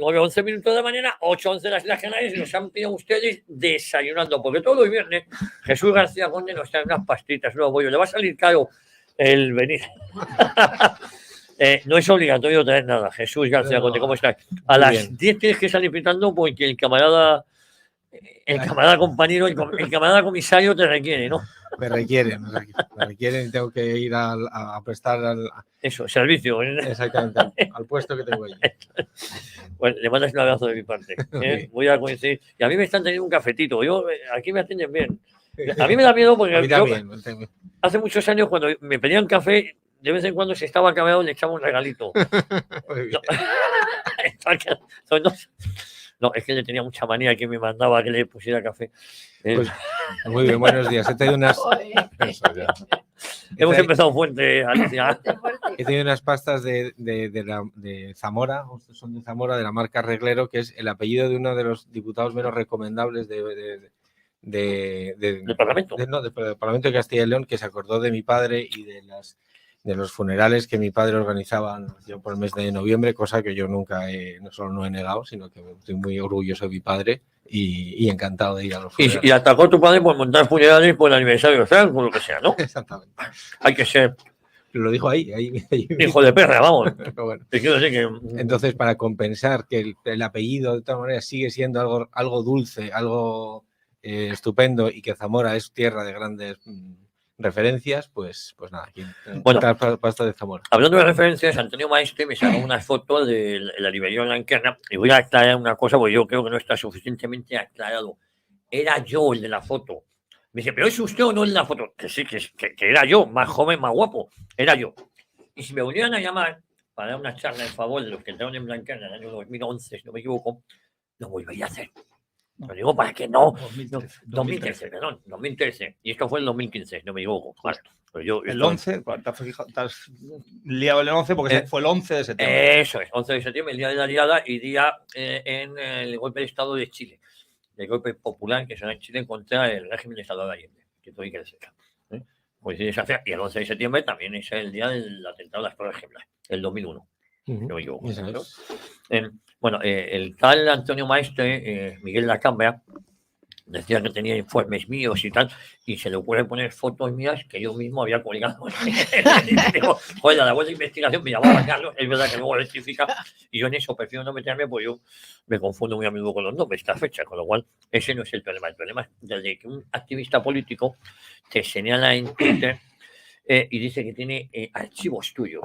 9, 11 minutos de la mañana, 8, 11 las Islas Canarias, y nos han pedido ustedes desayunando, porque todos los viernes Jesús García Conde nos trae unas pastitas, unos bollos. Le va a salir caro el venir. No es obligatorio traer nada. Jesús García Conde, ¿cómo estás? A las 10 tienes que salir pitando porque el camarada compañero, el camarada comisario te requiere, ¿no? Me requieren y tengo que ir a prestar eso, servicio. Exactamente, al puesto que tengo allí. Bueno, le mandas un abrazo de mi parte. Okay. Voy a coincidir. Y a mí me están teniendo un cafetito. Aquí me atienden bien. A mí me da miedo porque hace muchos años cuando me pedían café, de vez en cuando si estaba acabado le echaba un regalito. No, es que le tenía mucha manía que me mandaba que le pusiera café. Pues, muy bien, buenos días. He traído unas... Hemos empezado fuerte, Alicia. He tenido unas pastas de Zamora, son de Zamora, de la marca Reglero, que es el apellido de uno de los diputados menos recomendables del Parlamento. Del Parlamento de Castilla y León, que se acordó de mi padre y de los funerales que mi padre organizaba por el mes de noviembre, cosa que yo nunca no solo no he negado, sino que estoy muy orgulloso de mi padre y encantado de ir a los funerales. Y atacó a tu padre por montar funerales por el aniversario, ¿sabes? Por lo que sea, ¿no? Exactamente. Hay que ser... Lo dijo ahí. Hijo de perra, vamos. Bueno. Que... Entonces, para compensar que el apellido, de todas maneras, sigue siendo algo dulce, algo estupendo, y que Zamora es tierra de grandes... referencias, pues nada, aquí pasta de Zamora. Hablando de referencias, Antonio Maestre me sacó una foto de la librería Blanquerna y voy a aclarar una cosa porque yo creo que no está suficientemente aclarado. Era yo el de la foto. Me dice, ¿pero es usted o no en la foto? Que sí, que era yo, más joven, más guapo. Era yo. Y si me volvieran a llamar para dar una charla en favor de los que entraron en Blanquerna en el año 2011, si no me equivoco, lo volvería a hacer. Lo digo para que no. 2013, perdón, 2013. Y esto fue el 2015, no me equivoco. Vale. Pero el 11, te has liado el 11 porque fue el 11 de septiembre. Eso es, 11 de septiembre, el día de la liada y día en el golpe de Estado de Chile. El golpe popular que se da en Chile contra el régimen de Estado de Allende, que todo hay que decir. Pues y el 11 de septiembre también es el día del atentado de las Torres Gemelas, el 2001. No me equivoco. Bueno, el tal Antonio Maestre, Miguel Lacambra, decía que tenía informes míos y tal, y se le ocurre poner fotos mías que yo mismo había colgado. Joder, la labor de investigación me llamaba Carlos, es verdad que luego rectifica, y yo en eso prefiero no meterme, porque yo me confundo muy a menudo con los nombres, esta fecha, con lo cual ese no es el problema. El problema es desde que un activista político te señala en Twitter y dice que tiene archivos tuyos.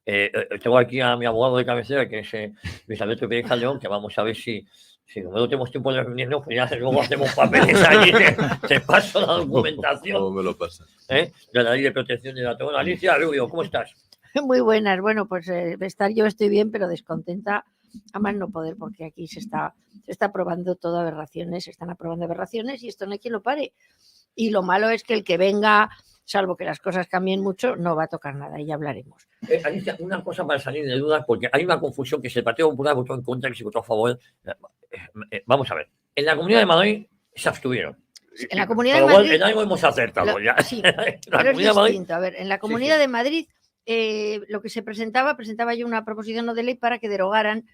Tengo aquí a mi abogado de cabecera, que es Luis Alberto Pérez Calderón, que vamos a ver si como no tenemos tiempo de reunirnos, pues ya luego hacemos papeles allí, te paso la documentación. ¿Cómo me lo pasas? De la Ley de Protección de Datos. Alicia Rubio, ¿cómo estás? Muy buenas. Bueno, pues yo estoy bien, pero descontenta a más no poder, porque aquí se está aprobando todo aberraciones, se están aprobando aberraciones y esto no hay quien lo pare. Y lo malo es que el que venga, salvo que las cosas cambien mucho, no va a tocar nada y ya hablaremos. Alicia, una cosa para salir de dudas, porque hay una confusión que si el Partido Popular votó en contra y si votó a favor. Vamos a ver. En la Comunidad de Madrid se abstuvieron. En la Comunidad de Madrid. En algo hemos acertado ya. Sí, pero es distinto. A ver, en la Comunidad de Madrid lo que se presentaba yo una proposición no de ley para que derogaran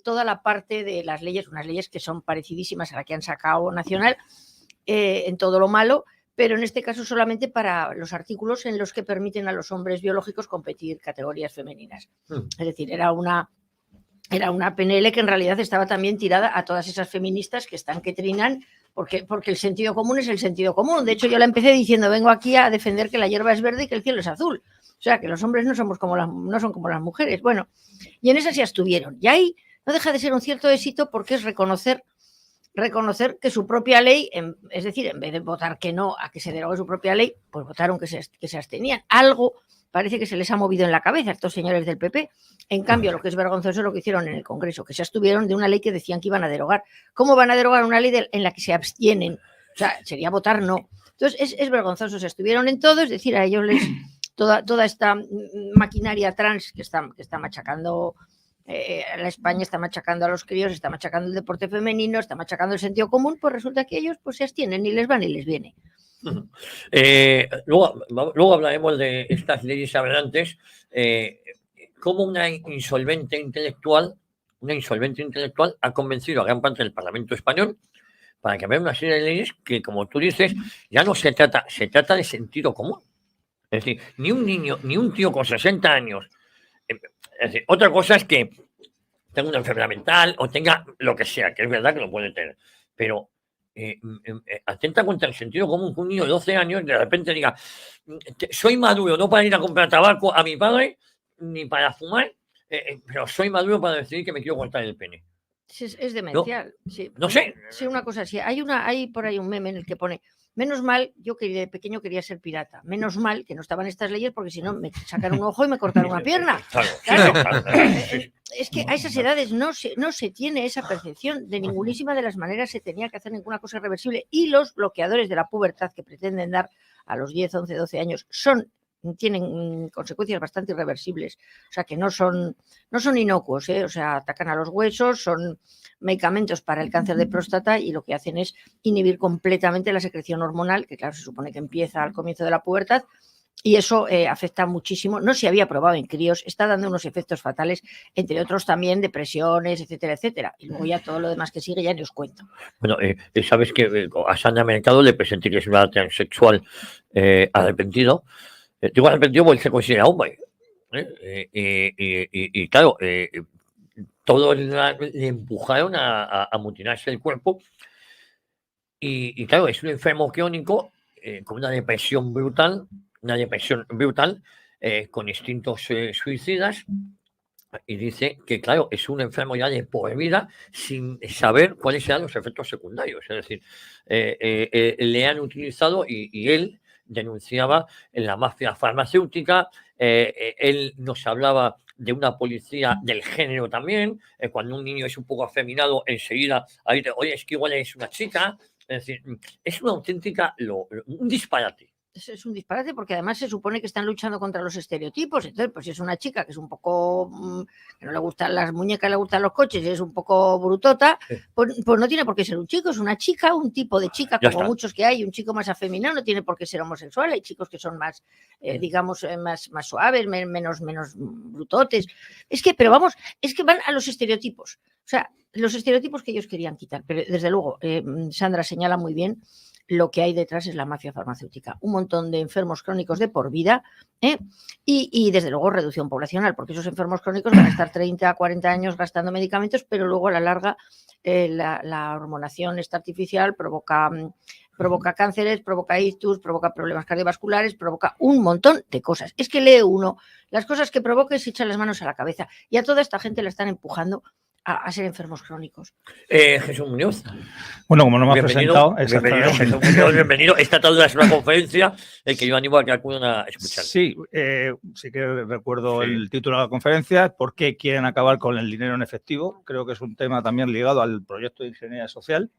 toda la parte de las leyes, unas leyes que son parecidísimas a la que han sacado Nacional en todo lo malo, pero en este caso solamente para los artículos en los que permiten a los hombres biológicos competir categorías femeninas. Es decir, era una PNL que en realidad estaba también tirada a todas esas feministas que están que trinan, porque el sentido común es el sentido común. De hecho, yo la empecé diciendo, vengo aquí a defender que la hierba es verde y que el cielo es azul. O sea, que los hombres no son como las mujeres. Bueno, y en esa se abstuvieron. Y ahí no deja de ser un cierto éxito, porque es reconocer que su propia ley, es decir, en vez de votar que no a que se derogue su propia ley, pues votaron que se abstenían. Algo parece que se les ha movido en la cabeza a estos señores del PP. En cambio, lo que es vergonzoso es lo que hicieron en el Congreso, que se abstuvieron de una ley que decían que iban a derogar. ¿Cómo van a derogar una ley en la que se abstienen? O sea, sería votar no. Entonces, es vergonzoso. Se abstuvieron en todo, es decir, a ellos toda esta maquinaria trans que está machacando la España, está machacando a los críos, está machacando el deporte femenino, está machacando el sentido común, pues resulta que ellos pues se abstienen, ni les va ni les viene. Luego hablaremos de estas leyes aberrantes. cómo una insolvente intelectual ha convencido a gran parte del Parlamento español para que vea una serie de leyes que, como tú dices, ya no se trata de sentido común. Es decir, ni un niño, ni un tío con 60 años. Es decir, otra cosa es que tenga una enfermedad mental o tenga lo que sea, que es verdad que lo puede tener, pero atenta contra el sentido común que un niño de 12 años de repente diga, soy maduro no para ir a comprar tabaco a mi padre, ni para fumar, pero soy maduro para decidir que me quiero cortar el pene. Es demencial. Sí. No sé. Sí, una cosa así. Hay por ahí un meme en el que pone, menos mal, yo que de pequeño quería ser pirata, menos mal que no estaban estas leyes porque si no me sacaron un ojo y me cortaron una pierna. Claro. Es que a esas edades no se tiene esa percepción, de ningunísima de las maneras se tenía que hacer ninguna cosa irreversible, y los bloqueadores de la pubertad que pretenden dar a los 10, 11, 12 años tienen consecuencias bastante irreversibles, o sea que no son inocuos, o sea, atacan a los huesos, son medicamentos para el cáncer de próstata y lo que hacen es inhibir completamente la secreción hormonal, que claro, se supone que empieza al comienzo de la pubertad, y eso afecta muchísimo. No se había probado en críos, está dando unos efectos fatales, entre otros también depresiones, etcétera, etcétera. Y luego ya todo lo demás que sigue ya ni os cuento. Bueno, sabes que a Sandra Mercado le presenté que es una transexual arrepentido. Digo arrepentido porque se considera hombre. Y claro, todos le empujaron a mutilarse el cuerpo. Y claro, es un enfermo crónico con una depresión brutal, con instintos suicidas. Y dice que, claro, es un enfermo ya de por vida sin saber cuáles serán los efectos secundarios. Es decir, le han utilizado y él denunciaba en la mafia farmacéutica, él nos hablaba de una policía del género también, cuando un niño es un poco afeminado, enseguida, oye, es que igual es una chica, es decir, es una auténtica, un disparate. Es un disparate porque además se supone que están luchando contra los estereotipos. Entonces, pues si es una chica que es un poco, que no le gustan las muñecas, le gustan los coches y es un poco brutota, pues no tiene por qué ser un chico, es una chica, un tipo de chica, como muchos que hay, un chico más afeminado no tiene por qué ser homosexual, hay chicos que son más, digamos, más suaves, menos brutotes. Pero vamos, es que van a los estereotipos, o sea, los estereotipos que ellos querían quitar. Pero desde luego, Sandra señala muy bien, lo que hay detrás es la mafia farmacéutica. Un montón de enfermos crónicos de por vida y desde luego reducción poblacional, porque esos enfermos crónicos van a estar 30 a 40 años gastando medicamentos, pero luego a la larga la hormonación esta artificial provoca cánceres, provoca ictus, provoca problemas cardiovasculares, provoca un montón de cosas. Es que lee uno las cosas que provoca y se echan las manos a la cabeza. Y a toda esta gente la están empujando a ser enfermos crónicos. Jesús Muñoz. Bueno, como no me has presentado... Bienvenido, Jesús Muñoz, bienvenido. Esta tarde es una conferencia que yo animo a que acudan a escuchar. Sí, sí que recuerdo el título de la conferencia, ¿por qué quieren acabar con el dinero en efectivo? Creo que es un tema también ligado al proyecto de ingeniería social,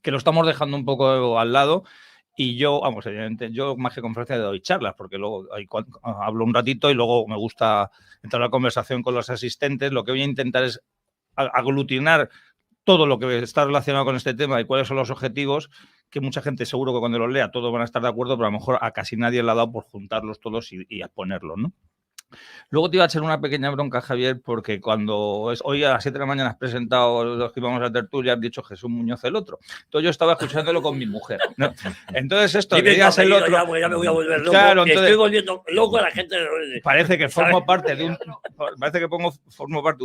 que lo estamos dejando un poco al lado. Y yo, vamos, evidentemente, yo más que conferencia doy charlas, porque luego hablo un ratito y luego me gusta entrar a la conversación con los asistentes. Lo que voy a intentar es aglutinar todo lo que está relacionado con este tema y cuáles son los objetivos, que mucha gente seguro que cuando los lea todos van a estar de acuerdo, pero a lo mejor a casi nadie le ha dado por juntarlos todos y a ponerlos, ¿no? Luego te iba a echar una pequeña bronca, Javier, porque hoy a las 7 de la mañana has presentado los que íbamos a tertulia, has dicho Jesús Muñoz el otro. Entonces yo estaba escuchándolo con mi mujer, ¿no? Entonce esto, que digas el otro... Ya me voy a volver loco. Claro, entonces, estoy volviendo loco a la gente. Parece que formo parte de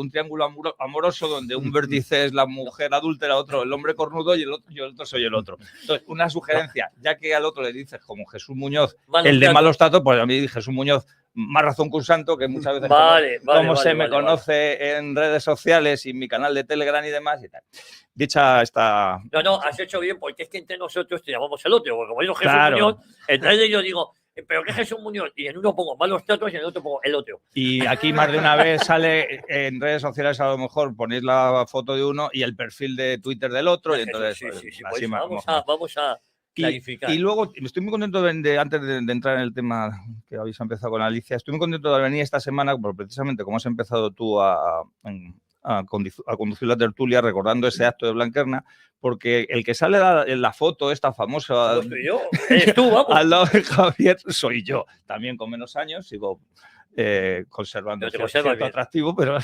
un triángulo amoroso donde un vértice es la mujer adúltera, otro el hombre cornudo y el otro soy el otro. Entonces, una sugerencia, ya que al otro le dices como Jesús Muñoz, el de malos tratos, pues a mí Jesús Muñoz, más razón que un santo, que muchas veces como se me conoce en redes sociales y en mi canal de Telegram y demás y tal. Dicha esta... No, has hecho bien, porque es que entre nosotros te llamamos el otro, porque como yo Jesús Muñoz, entonces yo digo, ¿pero qué Jesús Muñoz? Y en uno pongo malos tratos y en el otro pongo el otro. Y aquí más de una vez sale en redes sociales, a lo mejor ponéis la foto de uno y el perfil de Twitter del otro, y entonces... Sí, así pues vamos a clarificar. Y luego, estoy muy contento antes de entrar en el tema que habéis empezado con Alicia, estoy muy contento de venir esta semana, porque precisamente como has empezado tú a conducir la tertulia recordando ese acto de Blanquerna, porque el que sale en la foto esta famosa... Pues soy yo, eres tú, vamos. Al lado de Javier soy yo, también con menos años, sigo conservando Pero te conservas cierto bien. atractivo, pero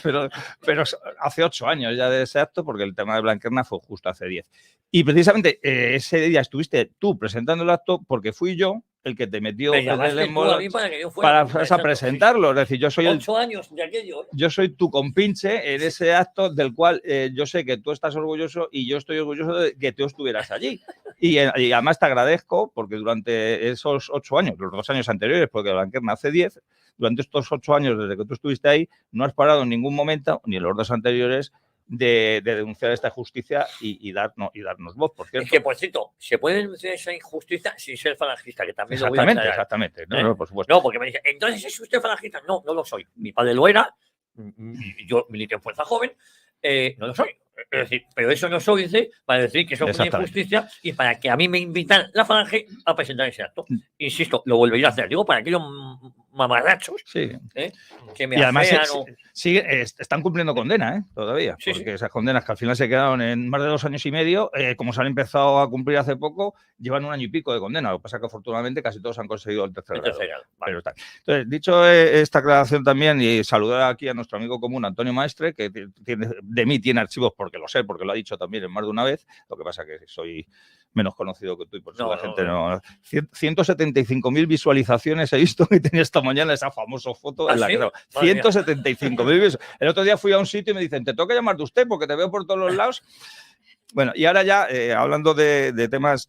hace 8 años ya de ese acto, porque el tema de Blanquerna fue justo hace 10. Y precisamente ese día estuviste tú presentando el acto porque fui yo el que te metió Me llamaste tú a mí para que yo fuera para presentarlo. Es decir, yo soy 8 años de aquello. yo soy tu compinche en ese acto del cual yo sé que tú estás orgulloso y yo estoy orgulloso de que tú estuvieras allí. Y además te agradezco porque durante esos 8 años, los 2 años anteriores, porque Blanquerna hace 10, durante estos 8 años desde que tú estuviste ahí, no has parado en ningún momento, ni en los 2 anteriores, de denunciar esta injusticia y darnos voz, por cierto. Es que, por cierto, se puede denunciar esa injusticia sin ser falangista, que también lo voy a Exactamente, aclarar. exactamente. ¿Eh? No, por supuesto. No, porque me dice, entonces ¿es usted falangista? No, no lo soy. Mi padre lo era, yo milité en Fuerza Joven, no lo soy. Es decir, pero eso no soy para decir que eso es una injusticia y para que a mí me invitan la falange a presentar ese acto. Insisto, lo volvería a hacer. Digo, para aquellos mamarrachos que me y además están cumpliendo condena, todavía. Sí, porque esas condenas que al final se quedaron en más de 2 años y medio, como se han empezado a cumplir hace poco, llevan 1 año y pico de condena. Lo que pasa es que afortunadamente casi todos han conseguido el tercer grado. Vale. Pero está. Entonces, dicho esta aclaración también, y saludar aquí a nuestro amigo común Antonio Maestre, que de mí tiene archivos porque lo sé, porque lo ha dicho también en más de una vez. Lo que pasa es que soy menos conocido que tú y por eso la gente no. 175.000 visualizaciones he visto que tenía esta mañana esa famosa foto en la que 175.000. El otro día fui a un sitio y me dicen, te toca llamar de usted porque te veo por todos los lados. Bueno, y ahora ya, hablando de temas,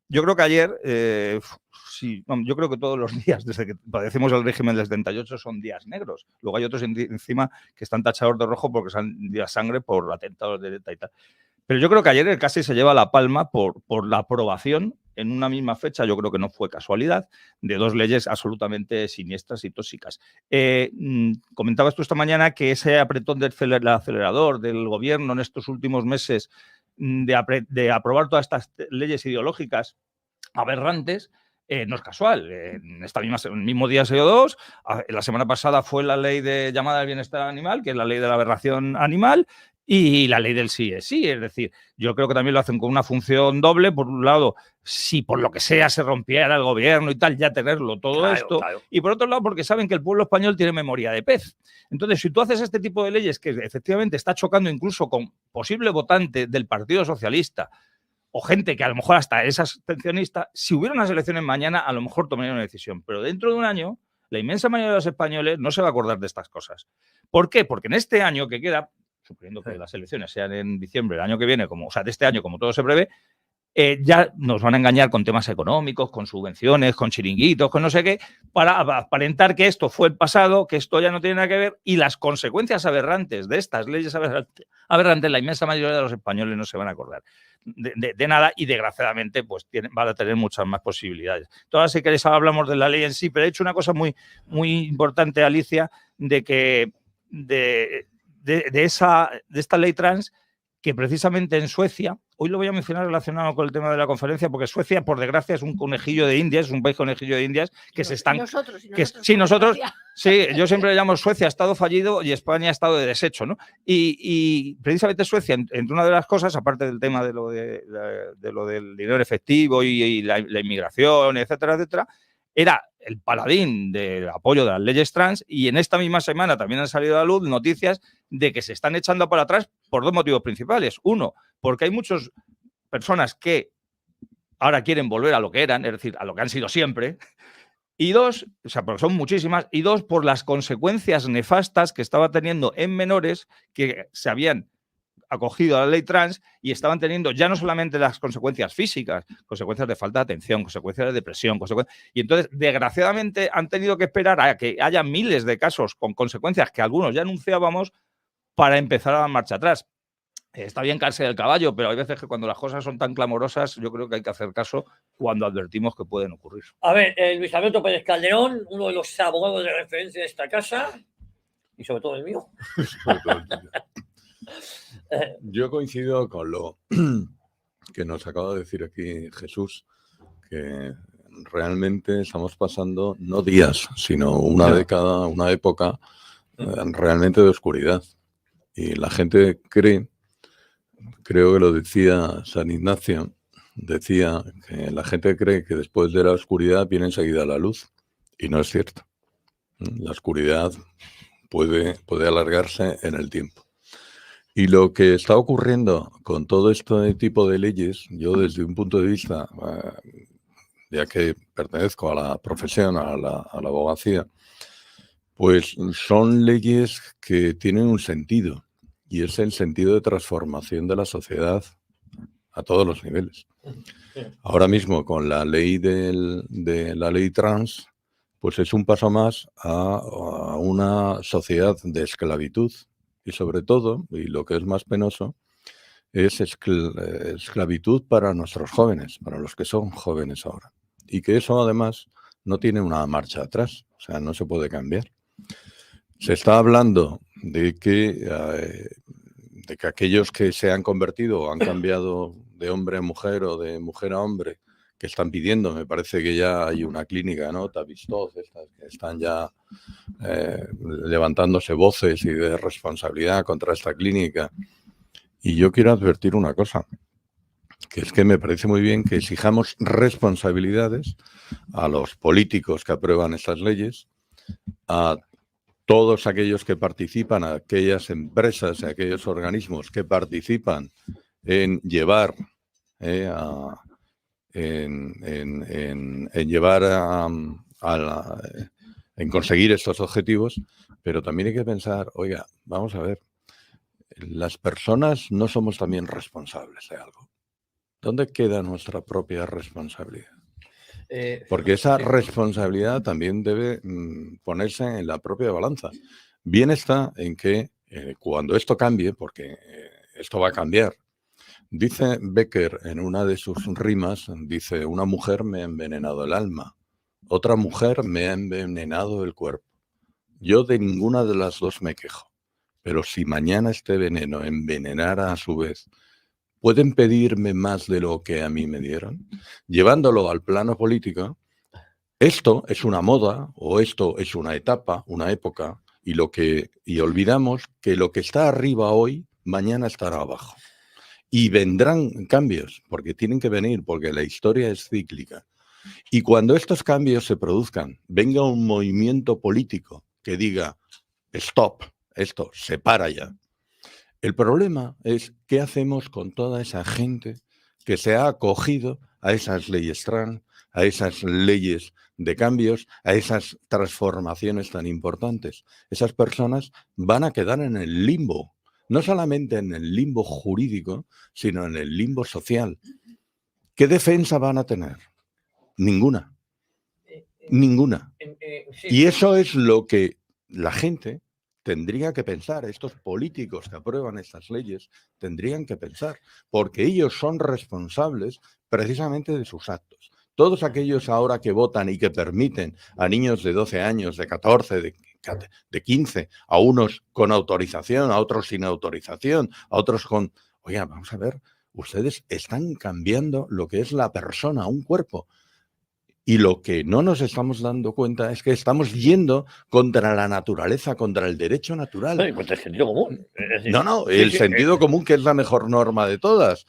yo creo que ayer, yo creo que todos los días, desde que padecemos el régimen del 78, son días negros. Luego hay otros encima que están tachados de rojo porque son días sangre por atentados de ETA y tal. Pero yo creo que ayer casi se lleva la palma por la aprobación en una misma fecha, yo creo que no fue casualidad, de 2 leyes absolutamente siniestras y tóxicas. Comentabas tú esta mañana que ese apretón del acelerador del gobierno en estos últimos meses de aprobar todas estas leyes ideológicas aberrantes, no es casual. En el mismo día se dio 2. La semana pasada fue la ley de llamada al bienestar animal, que es la ley de la aberración animal, y la ley del sí es sí. Es decir, yo creo que también lo hacen con una función doble. Por un lado, si por lo que sea se rompiera el gobierno y tal, ya tenerlo todo esto. Claro. Y por otro lado, porque saben que el pueblo español tiene memoria de pez. Entonces, si tú haces este tipo de leyes que efectivamente está chocando incluso con posible votante del Partido Socialista, o gente que a lo mejor hasta es abstencionista, si hubiera unas elecciones mañana, a lo mejor tomarían una decisión. Pero dentro de un año, la inmensa mayoría de los españoles no se va a acordar de estas cosas. ¿Por qué? Porque en este año que queda, suponiendo que las elecciones sean en diciembre del año que viene, de este año, como todo se prevé, ya nos van a engañar con temas económicos, con subvenciones, con chiringuitos, con no sé qué, para aparentar que esto fue el pasado, que esto ya no tiene nada que ver, y las consecuencias aberrantes de estas leyes aberrantes, la inmensa mayoría de los españoles no se van a acordar de nada, y desgraciadamente pues van a tener muchas más posibilidades. Entonces, si queréis, hablamos de la ley en sí, pero he hecho una cosa muy, muy importante, Alicia, de esta ley trans, que precisamente en Suecia, hoy lo voy a mencionar relacionado con el tema de la conferencia, porque Suecia, por desgracia, es un conejillo de Indias, es un país conejillo de Indias, que se están... Nosotros, sí, yo siempre le llamo Suecia estado fallido y España estado de desecho, ¿no? Y precisamente Suecia, entre una de las cosas, aparte del tema de lo del dinero efectivo y la inmigración, etcétera, etcétera, era el paladín del apoyo de las leyes trans, y en esta misma semana también han salido a la luz noticias de que se están echando para atrás por 2 motivos principales. Uno, porque hay muchas personas que ahora quieren volver a lo que eran, es decir, a lo que han sido siempre. Y 2, porque son muchísimas, y 2, por las consecuencias nefastas que estaba teniendo en menores que se habían acogido a la ley trans y estaban teniendo ya no solamente las consecuencias físicas, consecuencias de falta de atención, consecuencias de depresión, y entonces desgraciadamente han tenido que esperar a que haya miles de casos con consecuencias que algunos ya anunciábamos para empezar a dar marcha atrás. Está bien caerse del caballo, pero hay veces que cuando las cosas son tan clamorosas, yo creo que hay que hacer caso cuando advertimos que pueden ocurrir. A ver, Luis Alberto Pérez Calderón, uno de los abogados de referencia de esta casa, y sobre todo el mío. Yo coincido con lo que nos acaba de decir aquí Jesús, que realmente estamos pasando no días, sino una década, una época realmente de oscuridad. Y la gente creo que lo decía San Ignacio, decía que la gente cree que después de la oscuridad viene enseguida la luz, y no es cierto. La oscuridad puede alargarse en el tiempo. Y lo que está ocurriendo con todo este tipo de leyes, yo desde un punto de vista, ya que pertenezco a la profesión, a la abogacía, pues son leyes que tienen un sentido, y es el sentido de transformación de la sociedad a todos los niveles. Ahora mismo, con la ley de la ley trans, pues es un paso más a una sociedad de esclavitud, y sobre todo, y lo que es más penoso, es esclavitud para nuestros jóvenes, para los que son jóvenes ahora. Y que eso además no tiene una marcha atrás, o sea, no se puede cambiar. Se está hablando de que aquellos que se han convertido o han cambiado de hombre a mujer o de mujer a hombre, que están pidiendo, me parece que ya hay una clínica, ¿no? Tavistoz, estas que están ya levantándose voces y de responsabilidad contra esta clínica. Y yo quiero advertir una cosa, que es que me parece muy bien que exijamos responsabilidades a los políticos que aprueban estas leyes, a todos aquellos que participan, a aquellas empresas y aquellos organismos que participan en llevar en conseguir estos objetivos, pero también hay que pensar, oiga, vamos a ver, las personas no somos también responsables de algo. ¿Dónde queda nuestra propia responsabilidad? Porque esa responsabilidad también debe ponerse en la propia balanza. Bien está en que cuando esto cambie, porque esto va a cambiar, dice Becker en una de sus rimas, dice, una mujer me ha envenenado el alma, otra mujer me ha envenenado el cuerpo. Yo de ninguna de las dos me quejo, pero si mañana este veneno envenenara a su vez, ¿pueden pedirme más de lo que a mí me dieron? Llevándolo al plano político, esto es una moda o esto es una etapa, una época, y olvidamos que lo que está arriba hoy, mañana estará abajo. Y vendrán cambios, porque tienen que venir, porque la historia es cíclica. Y cuando estos cambios se produzcan, venga un movimiento político que diga, stop, esto se para ya. El problema es qué hacemos con toda esa gente que se ha acogido a esas leyes trans, a esas leyes de cambios, a esas transformaciones tan importantes. Esas personas van a quedar en el limbo, no solamente en el limbo jurídico, sino en el limbo social. ¿Qué defensa van a tener? Ninguna. Ninguna. Y eso es lo que la gente tendría que pensar, estos políticos que aprueban estas leyes tendrían que pensar, porque ellos son responsables precisamente de sus actos. Todos aquellos ahora que votan y que permiten a niños de 12 años, de 14, de 15, a unos con autorización, a otros sin autorización, a otros con... Oiga, vamos a ver, ustedes están cambiando lo que es la persona, un cuerpo. Y lo que no nos estamos dando cuenta es que estamos yendo contra la naturaleza, contra el derecho natural. No, y contra el sentido común. No, el sentido común, que es la mejor norma de todas.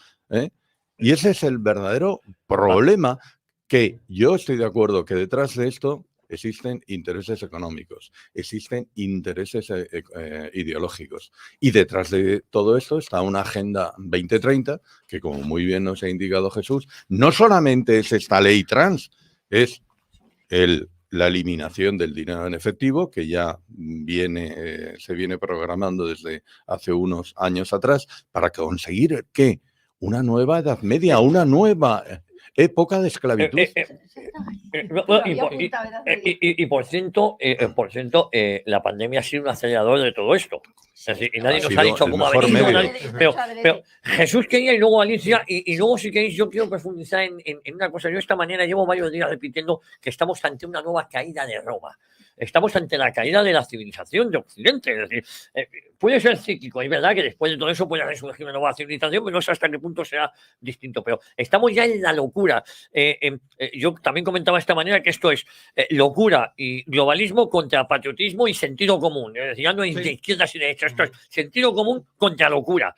Y ese es el verdadero problema, que yo estoy de acuerdo que detrás de esto existen intereses económicos, existen intereses ideológicos. Y detrás de todo esto está una Agenda 2030, que como muy bien nos ha indicado Jesús, no solamente es esta ley trans, es la eliminación del dinero en efectivo, que ya se viene programando desde hace unos años atrás, para conseguir ¿qué? Una nueva Edad Media, una nueva época de esclavitud. Y por ciento, la pandemia ha sido un acelerador de todo esto. Es decir, y nadie nos ha dicho cómo ha venido. Pero Jesús quería, y luego Alicia, y luego si queréis, yo quiero profundizar en una cosa. Yo esta mañana llevo varios días repitiendo que estamos ante una nueva caída de Roma. Estamos ante la caída de la civilización de Occidente. Es decir, puede ser cíclico, es verdad que después de todo eso puede resurgir una nueva civilización, pero no sé hasta qué punto será distinto. Pero estamos ya en la locura. Yo también comentaba esta manera que esto es locura y globalismo contra patriotismo y sentido común. Es decir, ya no hay de izquierdas y derechas, esto es sentido común contra locura.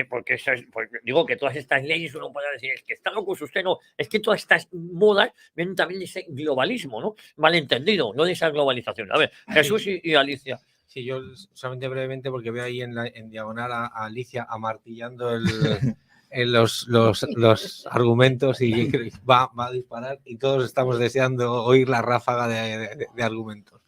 porque, porque digo que todas estas leyes uno puede decir, es que está loco usted, no, es que todas estas modas vienen también de ese globalismo, ¿no? Malentendido, no de esa globalización. A ver, Jesús y Alicia. Sí, yo solamente brevemente, porque veo ahí en diagonal a Alicia amartillando los argumentos y va a disparar y todos estamos deseando oír la ráfaga de argumentos.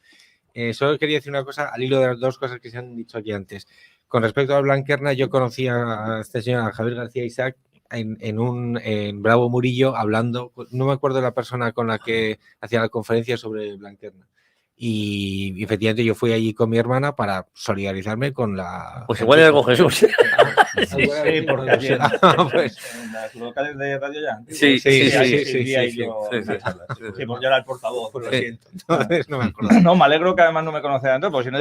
Solo quería decir una cosa al hilo de las dos cosas que se han dicho aquí antes. Con respecto a Blanquerna, yo conocí a este señor, a Javier García Isaac, en Bravo Murillo, hablando, no me acuerdo de la persona con la que hacía la conferencia sobre Blanquerna. Y efectivamente yo fui allí con mi hermana para solidarizarme con la... Pues igual era con Jesús. Sí, porque allí en las locales de Radio Ya. Sí, pues yo era el portavoz, pues lo siento. Entonces no me acuerdo. No, me alegro que además no me conocía antes, porque si no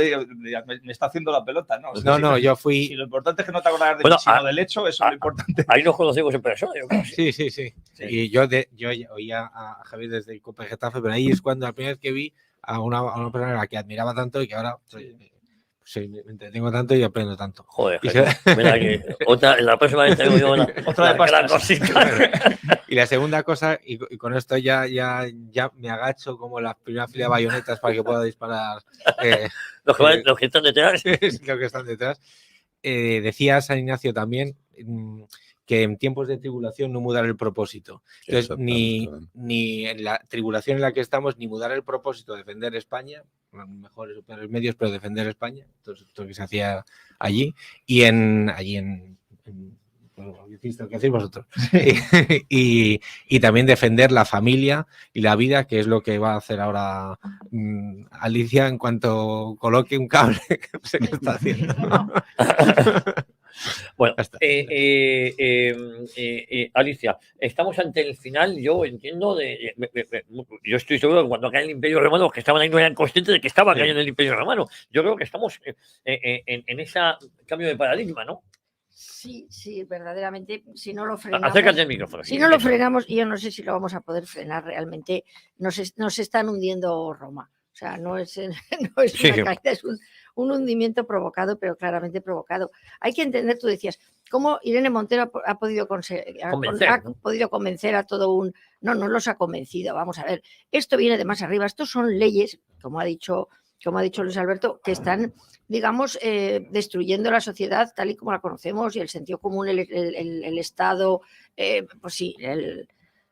me está haciendo la pelota, ¿no? No, yo fui... Si lo importante es que no te acordarás de mí, sino del hecho, eso es lo importante. Ahí nos conocemos en persona, yo creo. Sí. Y yo oía a Javier desde el Copa Getafe, pero ahí es cuando la primera vez que vi a una persona a la que admiraba tanto y que ahora me entretengo tanto y aprendo tanto. Joder, mira que la próxima vez tengo yo otra de pastas. Y la segunda cosa, y con esto ya me agacho como la primera fila de bayonetas para que pueda disparar los que están detrás. Los que están detrás. Decía San Ignacio también que en tiempos de tribulación no mudar el propósito. Entonces, ni en la tribulación en la que estamos, ni mudar el propósito, defender España, mejores o peores medios, pero defender España, entonces, esto que se hacía allí, y allí en lo que hacéis vosotros. Y también defender la familia y la vida, que es lo que va a hacer ahora Alicia en cuanto coloque un cable, que no sé qué está haciendo. Bueno, Alicia, estamos ante el final, yo entiendo, yo estoy seguro que cuando cae el Imperio Romano, los que estaban ahí no eran conscientes de que estaba cayendo el Imperio Romano. Yo creo que estamos en ese cambio de paradigma, ¿no? Sí, verdaderamente, si no lo frenamos... Acércate al micrófono. Si no lo frenamos, y yo no sé si lo vamos a poder frenar realmente, nos están hundiendo Roma. O sea, no es una caída, es un hundimiento provocado, pero claramente provocado. Hay que entender, tú decías, cómo Irene Montero ha podido convencer a todo un... No los ha convencido, vamos a ver. Esto viene de más arriba, estos son leyes, como ha dicho Luis Alberto, que están, digamos, destruyendo la sociedad tal y como la conocemos y el sentido común, el Estado, pues sí, el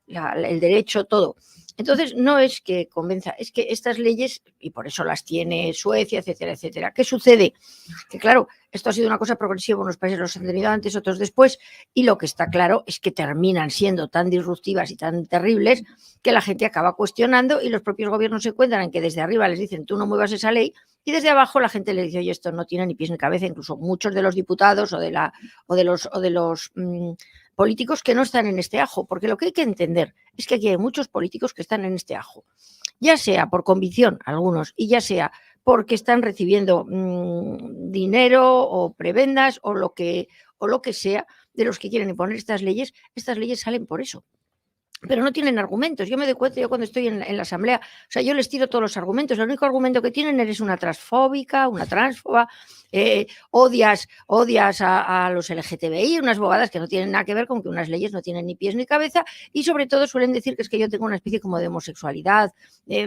derecho, todo. Entonces, no es que convenza, es que estas leyes, y por eso las tiene Suecia, etcétera, etcétera. ¿Qué sucede? Que claro, esto ha sido una cosa progresiva, unos países los han tenido antes, otros después, y lo que está claro es que terminan siendo tan disruptivas y tan terribles que la gente acaba cuestionando y los propios gobiernos se encuentran en que desde arriba les dicen tú no muevas esa ley y desde abajo la gente le dice oye, esto no tiene ni pies ni cabeza, incluso muchos de los diputados o de los políticos que no están en este ajo, porque lo que hay que entender es que aquí hay muchos políticos que están en este ajo, ya sea por convicción, algunos, y ya sea porque están recibiendo dinero o prebendas o lo que sea de los que quieren imponer estas leyes salen por eso. Pero no tienen argumentos. Yo me doy cuenta, yo cuando estoy en la asamblea, o sea, yo les tiro todos los argumentos. El único argumento que tienen eres una transfóbica, una transfoba, odias a los LGTBI, unas bobadas que no tienen nada que ver con que unas leyes no tienen ni pies ni cabeza y sobre todo suelen decir que es que yo tengo una especie como de homosexualidad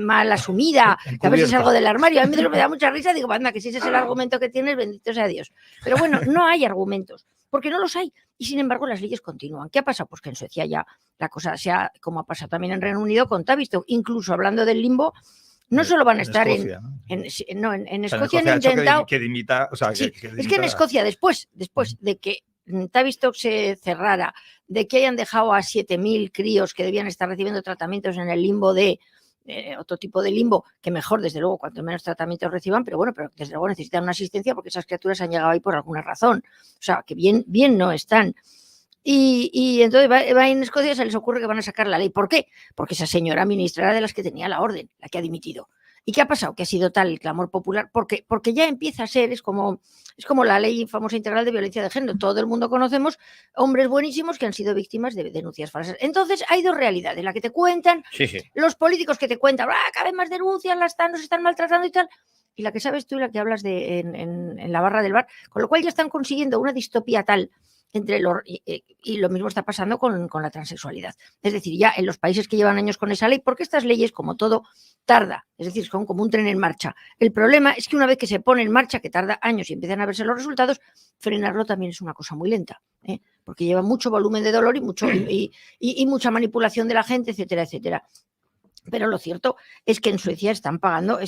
mal asumida, que a veces salgo del armario. A mí me da mucha risa, digo, anda, que si ese es el argumento que tienes, bendito sea Dios. Pero bueno, no hay argumentos, porque no los hay. Y sin embargo las leyes continúan. ¿Qué ha pasado? Pues que en Suecia ya la cosa sea como ha pasado también en Reino Unido con Tavistock. Incluso hablando del limbo, no solo van a estar Escocia, en Escocia, Escocia han intentado... que dimita, o sea, sí, que es que en Escocia, después de que Tavistock se cerrara, de que hayan dejado a 7.000 críos que debían estar recibiendo tratamientos en el limbo de otro tipo de limbo, que mejor, desde luego, cuanto menos tratamientos reciban, pero bueno, pero desde luego necesitan una asistencia porque esas criaturas han llegado ahí por alguna razón. O sea, que bien no están. Y entonces va en Escocia, se les ocurre que van a sacar la ley. ¿Por qué? Porque esa señora ministra era de las que tenía la orden, la que ha dimitido. ¿Y qué ha pasado? Que ha sido tal el clamor popular, porque ya empieza a ser, es como la ley famosa integral de violencia de género. Todo el mundo conocemos hombres buenísimos que han sido víctimas de denuncias falsas. Entonces hay dos realidades, la que te cuentan, los políticos que te cuentan, cada vez más denuncias, nos están maltratando y tal, y la que sabes tú y la que hablas en la barra del bar, con lo cual ya están consiguiendo una distopía tal y lo mismo está pasando con la transexualidad. Es decir, ya en los países que llevan años con esa ley, porque estas leyes, como todo, tarda, es decir, son como un tren en marcha. El problema es que una vez que se pone en marcha, que tarda años y empiezan a verse los resultados, frenarlo también es una cosa muy lenta, porque lleva mucho volumen de dolor y mucha manipulación de la gente, etcétera, etcétera. Pero lo cierto es que en Suecia están pagando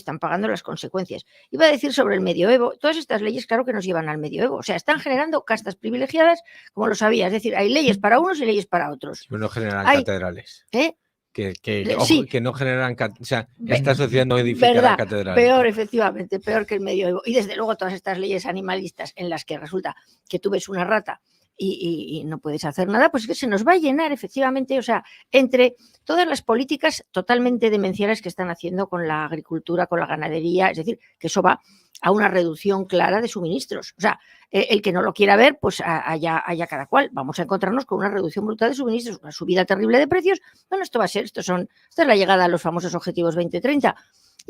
las consecuencias. Iba a decir sobre el medioevo, todas estas leyes claro que nos llevan al medioevo, o sea, están generando castas privilegiadas, como lo sabía, es decir, hay leyes para unos y leyes para otros. Pero no generan catedrales. Sí. Que no generan, o sea, esta sociedad no edifica catedrales. Peor, efectivamente, peor que el medioevo. Y desde luego todas estas leyes animalistas en las que resulta que tú ves una rata y no puedes hacer nada, pues es que se nos va a llenar efectivamente, o sea, entre todas las políticas totalmente demenciales que están haciendo con la agricultura, con la ganadería, es decir, que eso va a una reducción clara de suministros. O sea, el que no lo quiera ver, pues allá cada cual. Vamos a encontrarnos con una reducción brutal de suministros, una subida terrible de precios. Bueno, esto va a ser, esta es la llegada a los famosos objetivos 2030.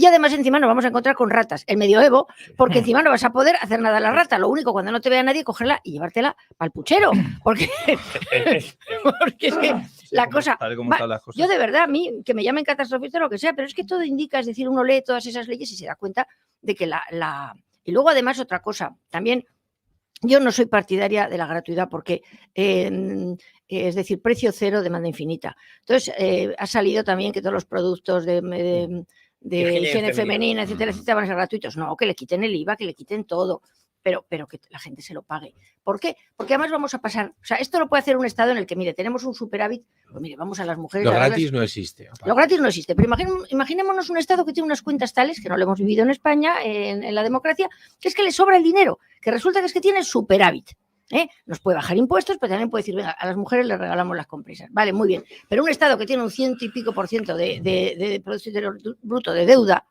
Y además encima nos vamos a encontrar con ratas, el medioevo, porque encima no vas a poder hacer nada a la rata. Lo único, cuando no te vea nadie, cogerla y llevártela para el puchero. Porque es que la cosa... Yo de verdad, a mí, que me llamen catastrofista o lo que sea, pero es que todo indica, es decir, uno lee todas esas leyes y se da cuenta de que Y luego además otra cosa, también yo no soy partidaria de la gratuidad porque... es decir, precio cero, demanda infinita. Entonces, ha salido también que todos los productos de higiene femenina, etcétera, etcétera, van a ser gratuitos. No, que le quiten el IVA, que le quiten todo, pero que la gente se lo pague. ¿Por qué? Porque además vamos a pasar, o sea, esto lo puede hacer un Estado en el que, mire, tenemos un superávit, pues mire, vamos a las mujeres... Lo gratis no existe. Lo gratis no existe, pero imaginémonos un Estado que tiene unas cuentas tales, que no lo hemos vivido en España, en la democracia, que es que le sobra el dinero, que resulta que es que tiene superávit. Nos puede bajar impuestos, pero también puede decir, venga, a las mujeres les regalamos las compresas. Vale, muy bien. Pero un Estado que tiene un 100 y pico % de Producto Interior Bruto de deuda,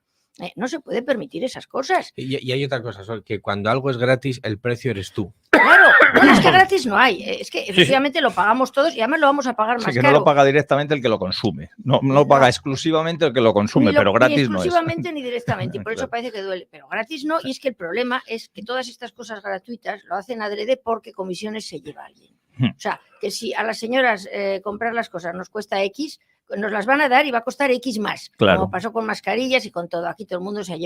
no se puede permitir esas cosas. Y hay otra cosa, Sol, que cuando algo es gratis, el precio eres tú. Claro, no, es que gratis no hay. Es que efectivamente lo pagamos todos y además lo vamos a pagar más que caro. No lo paga directamente el que lo consume. No lo paga exclusivamente el que lo consume, pero gratis no es. Ni exclusivamente ni directamente, y por eso parece que duele. Pero gratis no, y es que el problema es que todas estas cosas gratuitas lo hacen adrede porque comisiones se lleva alguien. O sea, que si a las señoras comprar las cosas nos cuesta X, nos las van a dar y va a costar X más. Claro. Como pasó con mascarillas y con todo. Aquí todo el mundo se ha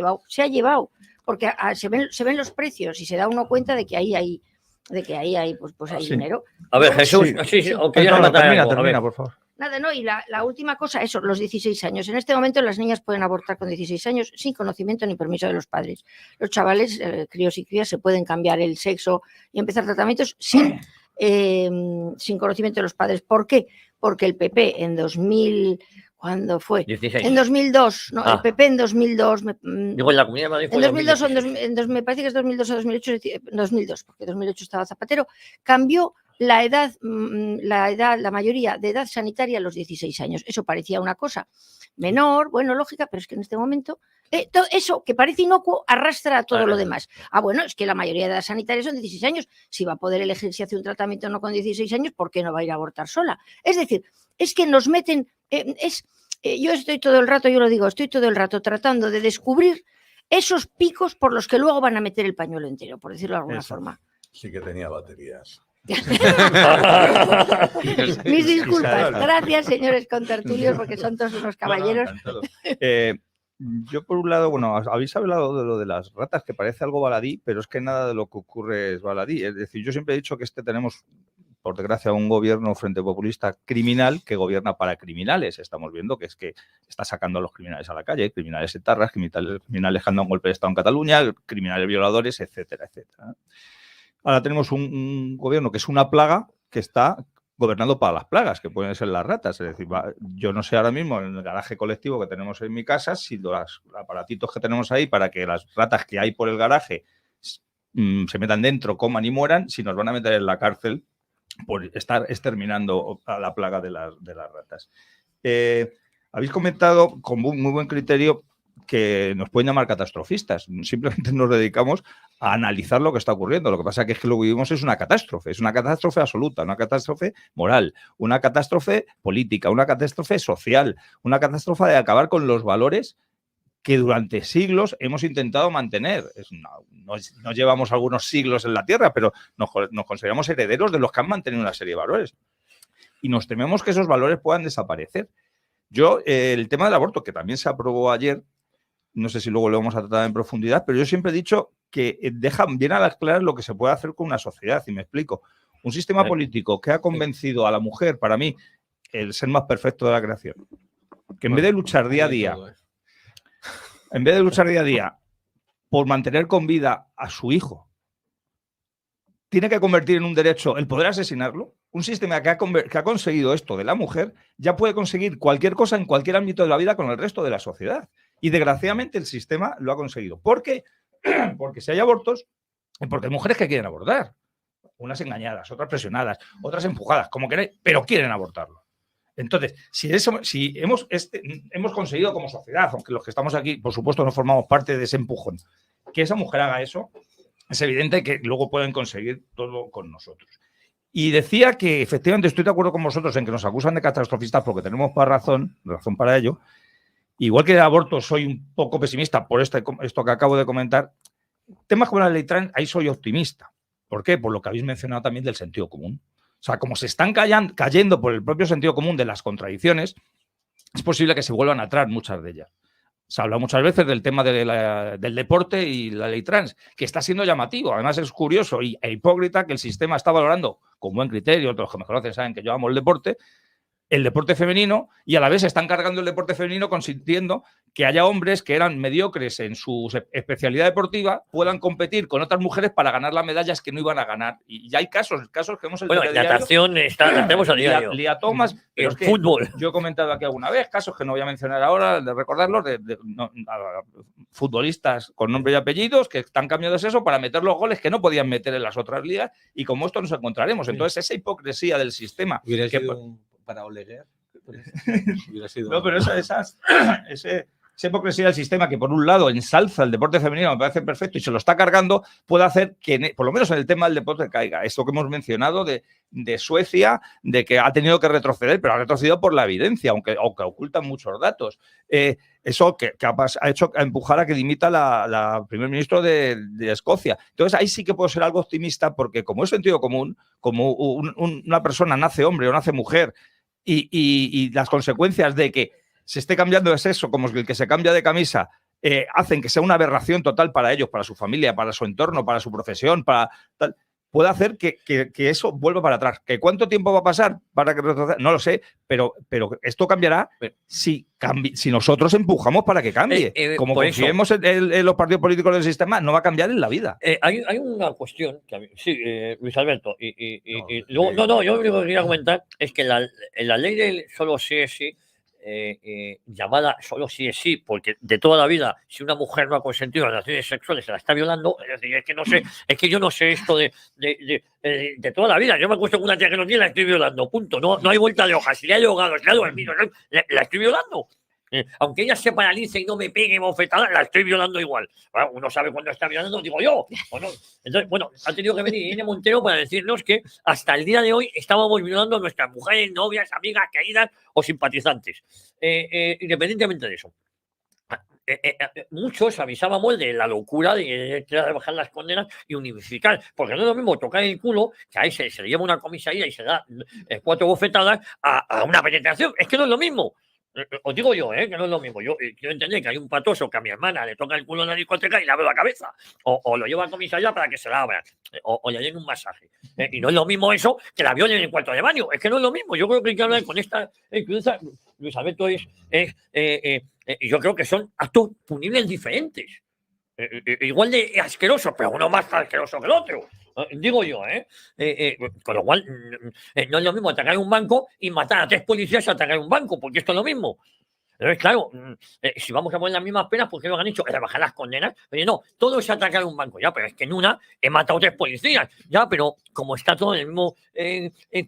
llevado. Porque se ven los precios y se da uno cuenta de que ahí hay pues hay dinero. A ver, Jesús, sí. Termina, por favor. Nada, no, y la última cosa, eso, los 16 años. En este momento las niñas pueden abortar con 16 años sin conocimiento ni permiso de los padres. Los chavales, críos y crías, se pueden cambiar el sexo y empezar tratamientos sin conocimiento de los padres. ¿Por qué? Porque el PP en 2000... ¿Cuándo fue? 16. En 2002, no, el PP en 2002... Digo, en la Comunidad de Madrid fue en 2002 me parece que es 2002 o 2008, 2002, porque 2008 estaba Zapatero, cambió la mayoría de edad sanitaria a los 16 años. Eso parecía una cosa menor, bueno, lógica, pero es que en este momento todo eso que parece inocuo arrastra a todo lo demás. Bueno, es que la mayoría de edad sanitaria son 16 años. Si va a poder elegir si hace un tratamiento o no con 16 años, ¿por qué no va a ir a abortar sola? Es decir, es que nos meten... yo estoy todo el rato tratando de descubrir esos picos por los que luego van a meter el pañuelo entero, por decirlo de alguna forma. Sí que tenía baterías. Mis disculpas. Gracias, señores contertulios, porque son todos unos caballeros. Yo, por un lado, bueno, habéis hablado de lo de las ratas, que parece algo baladí, pero es que nada de lo que ocurre es baladí. Es decir, yo siempre he dicho que tenemos, por desgracia, un gobierno frente populista criminal que gobierna para criminales. Estamos viendo que es que está sacando a los criminales a la calle, criminales etarras, criminales que han dado un golpe de Estado en Cataluña, criminales violadores, etcétera, etcétera. Ahora tenemos un gobierno que es una plaga que está gobernando para las plagas, que pueden ser las ratas. Es decir, yo no sé ahora mismo en el garaje colectivo que tenemos en mi casa si los aparatitos que tenemos ahí para que las ratas que hay por el garaje se metan dentro, coman y mueran, si nos van a meter en la cárcel por estar exterminando a la plaga de las ratas. Habéis comentado con muy buen criterio que nos pueden llamar catastrofistas. Simplemente nos dedicamos a analizar lo que está ocurriendo. Lo que pasa es que lo que vivimos es una catástrofe absoluta, una catástrofe moral, una catástrofe política, una catástrofe social, una catástrofe de acabar con los valores que durante siglos hemos intentado mantener. No llevamos algunos siglos en la Tierra, pero nos consideramos herederos de los que han mantenido una serie de valores. Y nos tememos que esos valores puedan desaparecer. El tema del aborto, que también se aprobó ayer, no sé si luego lo vamos a tratar en profundidad, pero yo siempre he dicho que dejan bien a las claras lo que se puede hacer con una sociedad, y me explico. Un sistema político que ha convencido a la mujer, para mí, el ser más perfecto de la creación, que en vez de luchar día a día, por mantener con vida a su hijo, tiene que convertir en un derecho el poder asesinarlo. Un sistema que ha conseguido esto de la mujer ya puede conseguir cualquier cosa en cualquier ámbito de la vida con el resto de la sociedad. Y desgraciadamente el sistema lo ha conseguido. ¿Por qué? Porque si hay abortos, porque hay mujeres que quieren abortar. Unas engañadas, otras presionadas, otras empujadas, como queréis, pero quieren abortarlo. Entonces, si hemos conseguido como sociedad, aunque los que estamos aquí, por supuesto, no formamos parte de ese empujón, que esa mujer haga eso, es evidente que luego pueden conseguir todo con nosotros. Y decía que efectivamente estoy de acuerdo con vosotros en que nos acusan de catastrofistas porque tenemos razón para ello. Igual que de aborto soy un poco pesimista por esto que acabo de comentar. Temas como la ley trans, ahí soy optimista. ¿Por qué? Por lo que habéis mencionado también del sentido común. O sea, como se están cayendo por el propio sentido común de las contradicciones, es posible que se vuelvan atrás muchas de ellas. Se habla muchas veces del tema del deporte y la ley trans, que está siendo llamativo. Además, es curioso e hipócrita que el sistema está valorando con buen criterio, otros que me conocen saben que yo amo el deporte femenino, y a la vez están cargando el deporte femenino consintiendo que haya hombres que eran mediocres en su especialidad deportiva puedan competir con otras mujeres para ganar las medallas que no iban a ganar. Y ya hay casos que hemos... Bueno, en natación la tenemos a diario. Liatomas, pero en fútbol. Yo he comentado aquí alguna vez casos que no voy a mencionar ahora, de recordarlos, de futbolistas con nombre y apellidos que están cambiando eso para meter los goles que no podían meter en las otras ligas, y como esto nos encontraremos. Entonces, esa hipocresía del sistema... Para Oleguer. No, pero esa hipocresía del sistema que por un lado ensalza el deporte femenino, me parece perfecto, y se lo está cargando, puede hacer que, por lo menos en el tema del deporte, caiga. Esto que hemos mencionado de Suecia, de que ha tenido que retroceder, pero ha retrocedido por la evidencia, aunque ocultan muchos datos. Eso que ha hecho empujar a que dimita la primer ministro de Escocia. Entonces ahí sí que puedo ser algo optimista, porque como es sentido común, como una persona nace hombre o nace mujer, y las consecuencias de que se esté cambiando de sexo, como el que se cambia de camisa, hacen que sea una aberración total para ellos, para su familia, para su entorno, para su profesión, puede hacer que eso vuelva para atrás. ¿Que cuánto tiempo va a pasar para que retroceda? No lo sé, pero esto cambiará si nosotros empujamos para que cambie. Como confiemos en los partidos políticos del sistema, no va a cambiar en la vida. Hay una cuestión, sí, Luis Alberto, yo lo único que quería comentar es que en la ley del solo sí es sí, llamada solo sí es sí, porque de toda la vida, si una mujer no ha consentido las relaciones sexuales, se la está violando. Es decir, es que yo no sé esto de toda la vida. Yo me acuesto con una tía que no tiene, la estoy violando, punto. No hay vuelta de hoja. Si le ha ahogado, si le ha dormido, la estoy violando. Aunque ella se paralice y no me pegue bofetada, la estoy violando igual. Bueno, uno sabe cuándo está violando, digo yo. Entonces, ha tenido que venir Irene Montero para decirnos que hasta el día de hoy estábamos violando a nuestras mujeres, novias, amigas, queridas o simpatizantes. Independientemente de eso. Muchos avisábamos de la locura de rebajar las condenas y unificar, porque no es lo mismo tocar el culo, que ahí se le lleva una comisaría y se da 4 bofetadas, a una penetración. Es que no es lo mismo. Os digo yo, que no es lo mismo. Yo quiero entender que hay un patoso que a mi hermana le toca el culo en la discoteca y le abre la cabeza. O lo lleva a comisaría para que se la abra. O le den un masaje. Y no es lo mismo eso que la violen en el cuarto de baño. Es que no es lo mismo. Yo creo que hay que hablar con esta incluso Luis Alberto yo creo que son actos punibles diferentes. Igual de asquerosos, pero uno más asqueroso que el otro. Digo yo, con lo cual no es lo mismo atacar un banco y matar a 3 policías a atacar un banco, porque esto es lo mismo. Entonces, claro, si vamos a poner las mismas penas, ¿por qué no han hecho? Rebajar las condenas. Pero no, todo es atacar un banco, ya, pero es que en una he matado 3 policías, ya, pero como está todo en el mismo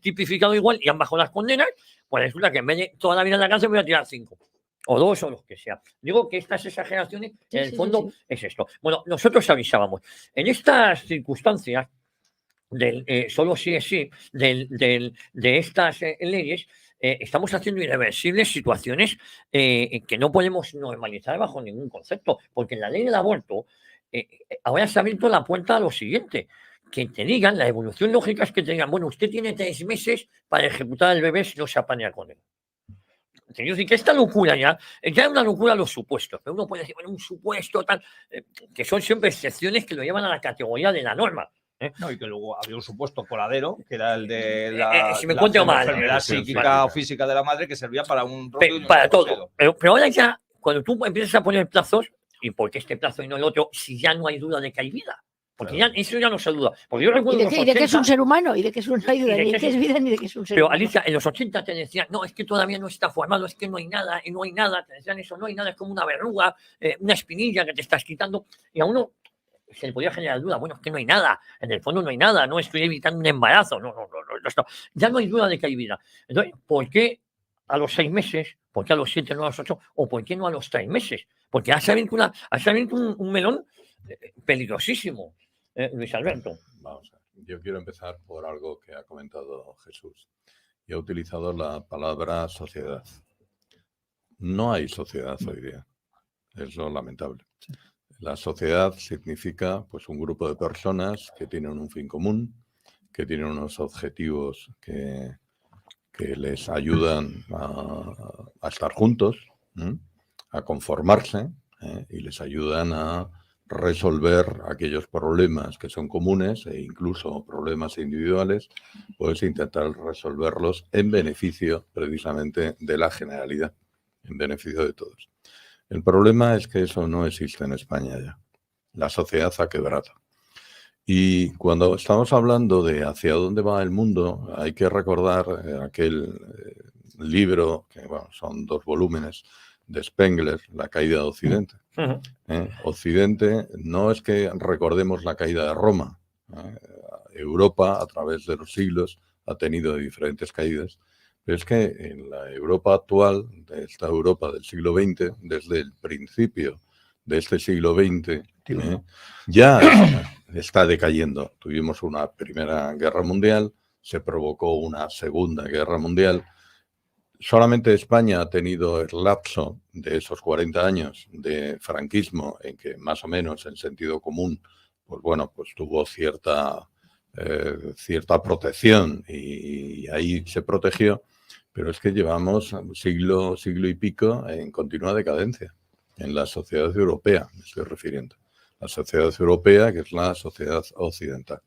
tipificado igual y han bajado las condenas, pues resulta que en vez de toda la vida en la cárcel voy a tirar 5. O 2 o los que sea. Digo que estas exageraciones, en el fondo, es esto. Bueno, nosotros avisábamos. En estas circunstancias, solo sí es sí, de estas leyes, estamos haciendo irreversibles situaciones que no podemos normalizar bajo ningún concepto, porque en la ley del aborto ahora se ha abierto la puerta a lo siguiente, que te digan, la evolución lógica es que te digan, bueno, usted tiene 3 meses para ejecutar al bebé si no se apaña con él. Quiero decir que esta locura ya es una locura los supuestos, pero uno puede decir, bueno, un supuesto tal, que son siempre excepciones que lo llevan a la categoría de la norma. No, y que luego había un supuesto coladero, que era el de si me encuentro mal, enfermedad psíquica o física de la madre, que servía para un para todo. Pero ahora ya, cuando tú empiezas a poner plazos, ¿y por qué este plazo y no el otro? Si ya no hay duda de que hay vida. Porque ya, eso ya no se duda. Porque yo recuerdo ¿Y de qué es un ser humano? ¿Y de qué es no hay duda? Ni de qué es vida ni de qué es un ser pero, humano. Alicia, en los 80 te decían, no, es que todavía no está formado, es que no hay nada, y no hay nada. Te decían eso, no hay nada, es como una verruga, una espinilla que te estás quitando. Y a uno se le podía generar duda, bueno, es que no hay nada, en el fondo no hay nada, no estoy evitando un embarazo, no, ya no hay duda de que hay vida. Entonces, ¿por qué a los 6 meses? ¿Por qué a los 7, no a los 8? ¿O por qué no a los 3 meses? Porque ha salido un melón peligrosísimo, Luis Alberto. Vamos a ver. Yo quiero empezar por algo que ha comentado Jesús y ha utilizado la palabra sociedad. No hay sociedad hoy día. Es lo lamentable. La sociedad significa pues un grupo de personas que tienen un fin común, que tienen unos objetivos que les ayudan a estar juntos, a conformarse, y les ayudan a resolver aquellos problemas que son comunes e incluso problemas individuales, pues intentar resolverlos en beneficio precisamente de la generalidad, en beneficio de todos. El problema es que eso no existe en España ya. La sociedad ha quebrado. Y cuando estamos hablando de hacia dónde va el mundo, hay que recordar aquel libro, que bueno, son 2 volúmenes, de Spengler, La caída de Occidente. Occidente no es que recordemos la caída de Roma. Europa, a través de los siglos, ha tenido diferentes caídas. Pero es que en la Europa actual, de esta Europa del siglo XX, desde el principio de este siglo XX, ya está decayendo. Tuvimos una Primera Guerra Mundial, se provocó una Segunda Guerra Mundial. Solamente España ha tenido el lapso de esos 40 años de franquismo en que más o menos en sentido común, pues bueno, pues tuvo cierta protección y ahí se protegió, pero es que llevamos siglo y pico en continua decadencia. En la sociedad europea me estoy refiriendo. La sociedad europea, que es la sociedad occidental.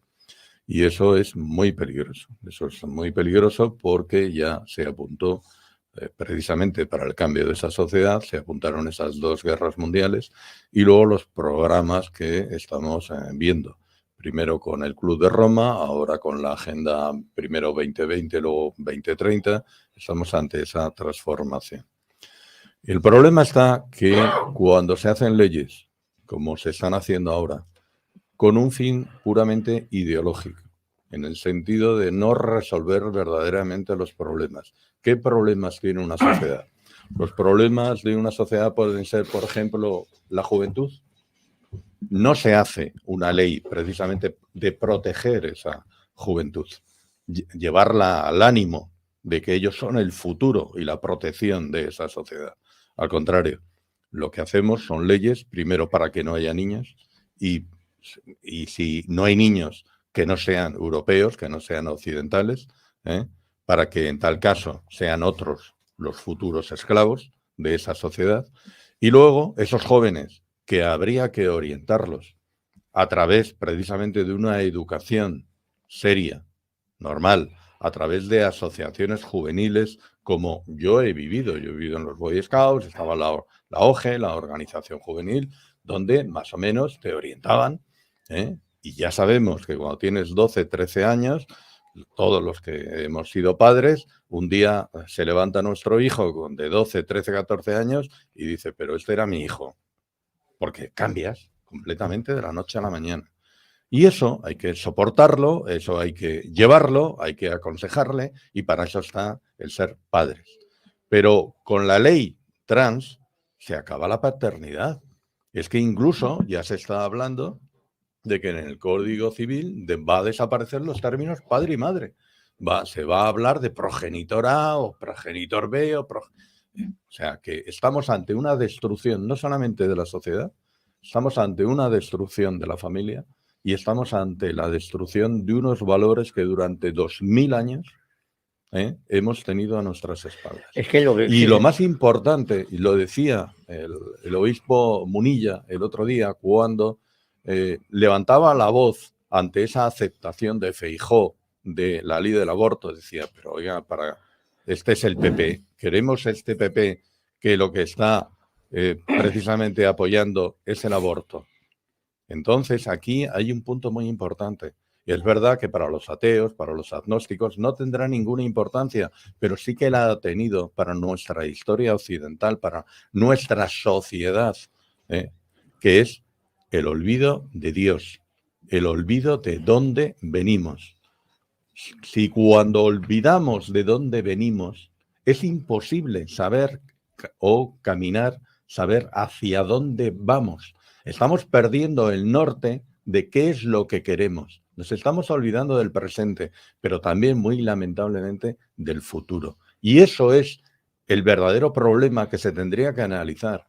Y eso es muy peligroso. Eso es muy peligroso porque ya se apuntó precisamente para el cambio de esa sociedad, se apuntaron esas 2 guerras mundiales y luego los programas que estamos viendo. Primero con el Club de Roma, ahora con la Agenda primero 2020, luego 2030, estamos ante esa transformación. El problema está que cuando se hacen leyes, como se están haciendo ahora, con un fin puramente ideológico, en el sentido de no resolver verdaderamente los problemas. ¿Qué problemas tiene una sociedad? Los problemas de una sociedad pueden ser, por ejemplo, la juventud. No se hace una ley precisamente de proteger esa juventud, llevarla al ánimo de que ellos son el futuro y la protección de esa sociedad. Al contrario, lo que hacemos son leyes, primero para que no haya niños, y si no hay niños que no sean europeos, que no sean occidentales, para que en tal caso sean otros los futuros esclavos de esa sociedad. Y luego esos jóvenes que habría que orientarlos a través precisamente de una educación seria, normal, a través de asociaciones juveniles como yo he vivido en los Boy Scouts, estaba la OGE, la organización juvenil, donde más o menos te orientaban, y ya sabemos que cuando tienes 12, 13 años, todos los que hemos sido padres, un día se levanta nuestro hijo de 12, 13, 14 años y dice, pero este era mi hijo, porque cambias completamente de la noche a la mañana. Y eso hay que soportarlo, eso hay que llevarlo, hay que aconsejarle y para eso está el ser padres. Pero con la ley trans se acaba la paternidad. Es que incluso ya se está hablando de que en el Código Civil va a desaparecer los términos padre y madre, se va a hablar de progenitor A o progenitor B o sea, que estamos ante una destrucción no solamente de la sociedad, estamos ante una destrucción de la familia y estamos ante la destrucción de unos valores que durante 2000 años hemos tenido a nuestras espaldas. Es que lo más importante, y lo decía el obispo Munilla el otro día, cuando levantaba la voz ante esa aceptación de Feijóo de la ley del aborto, decía, pero oiga, este es el PP, queremos este PP que lo que está precisamente apoyando es el aborto. Entonces, aquí hay un punto muy importante. Y es verdad que para los ateos, para los agnósticos, no tendrá ninguna importancia, pero sí que la ha tenido para nuestra historia occidental, para nuestra sociedad, que es el olvido de Dios, el olvido de dónde venimos. Si cuando olvidamos de dónde venimos, es imposible saber o caminar, saber hacia dónde vamos. Estamos perdiendo el norte de qué es lo que queremos. Nos estamos olvidando del presente, pero también, muy lamentablemente, del futuro. Y eso es el verdadero problema que se tendría que analizar.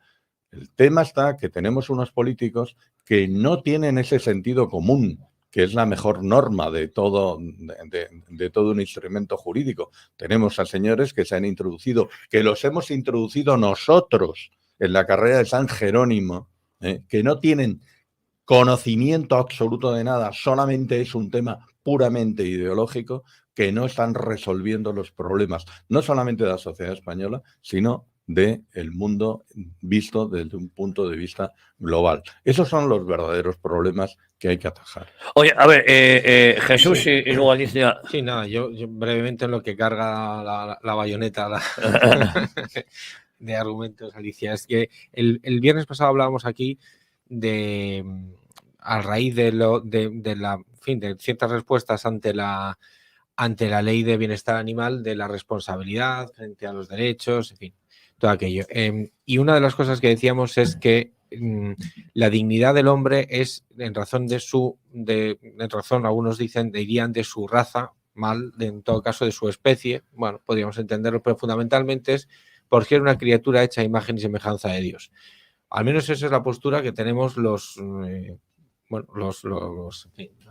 El tema está que tenemos unos políticos que no tienen ese sentido común, que es la mejor norma de todo un instrumento jurídico. Tenemos a señores que se han introducido, que los hemos introducido nosotros en la carrera de San Jerónimo, que no tienen conocimiento absoluto de nada, solamente es un tema puramente ideológico, que no están resolviendo los problemas, no solamente de la sociedad española, sino del mundo visto desde un punto de vista global. Esos son los verdaderos problemas que hay que atajar. Oye, a ver, Jesús y luego Alicia. Sí, nada, yo brevemente en lo que carga la bayoneta de argumentos, Alicia, es que el viernes pasado hablábamos aquí a raíz de ciertas respuestas ante la ley de bienestar animal, de la responsabilidad frente a los derechos, en fin, todo aquello. Y una de las cosas que decíamos es que la dignidad del hombre es en razón algunos dirían de su raza, mal, en todo caso de su especie, bueno, podríamos entenderlo, pero fundamentalmente es porque es una criatura hecha a imagen y semejanza de Dios. Al menos esa es la postura que tenemos la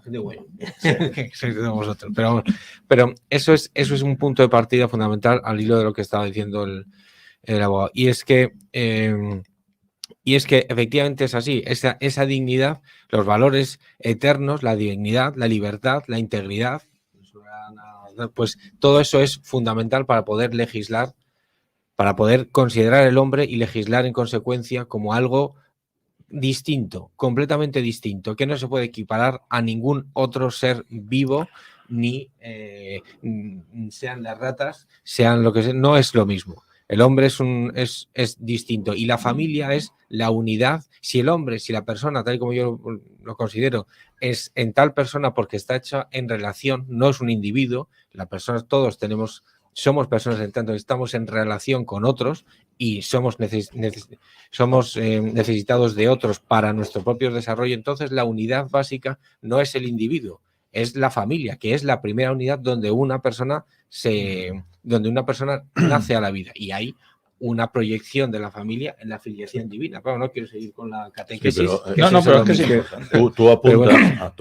gente buena, que sois de vosotros. Pero eso es un punto de partida fundamental al hilo de lo que estaba diciendo el abogado. Y es que efectivamente es así, esa dignidad, los valores eternos, la dignidad, la libertad, la integridad, pues todo eso es fundamental para poder legislar, para poder considerar el hombre y legislar en consecuencia como algo distinto, completamente distinto, que no se puede equiparar a ningún otro ser vivo, ni sean las ratas, sean lo que sea, no es lo mismo. El hombre es distinto y la familia es la unidad. Si la persona, tal y como yo lo considero, es en tal persona porque está hecha en relación, no es un individuo, la persona, todos somos personas en tanto que estamos en relación con otros y somos necesitados de otros para nuestro propio desarrollo. Entonces, la unidad básica no es el individuo, es la familia, que es la primera unidad donde una persona nace a la vida. Y hay una proyección de la familia en la filiación divina. Pero no quiero seguir con la catequesis. Sí, pero es que tú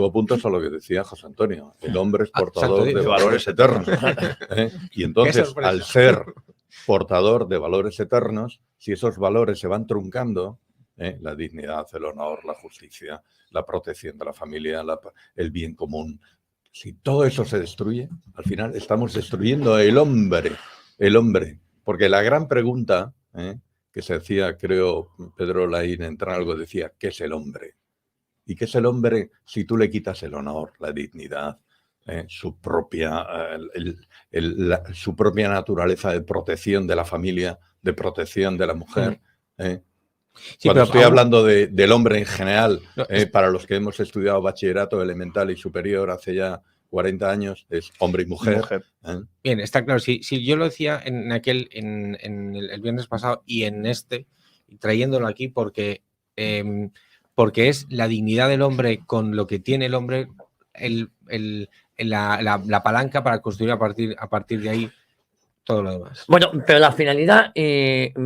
apuntas a lo que decía José Antonio. El hombre es portador de valores eternos. Y entonces, al ser portador de valores eternos, si esos valores se van truncando, la dignidad, el honor, la justicia, la protección de la familia, el bien común, si todo eso se destruye, al final estamos destruyendo el hombre. Porque la gran pregunta que se hacía, creo, Pedro Laín, en algo decía, ¿qué es el hombre? ¿Y qué es el hombre si tú le quitas el honor, la dignidad, su propia naturaleza de protección de la familia, de protección de la mujer? Sí, cuando estoy hablando del hombre en general, para los que hemos estudiado bachillerato elemental y superior hace ya 40 años, es hombre y mujer. Bien, está claro. Si yo lo decía en el viernes pasado y en trayéndolo aquí porque es la dignidad del hombre con lo que tiene el hombre, la palanca para construir a partir de ahí todo lo demás. Bueno, pero la finalidad,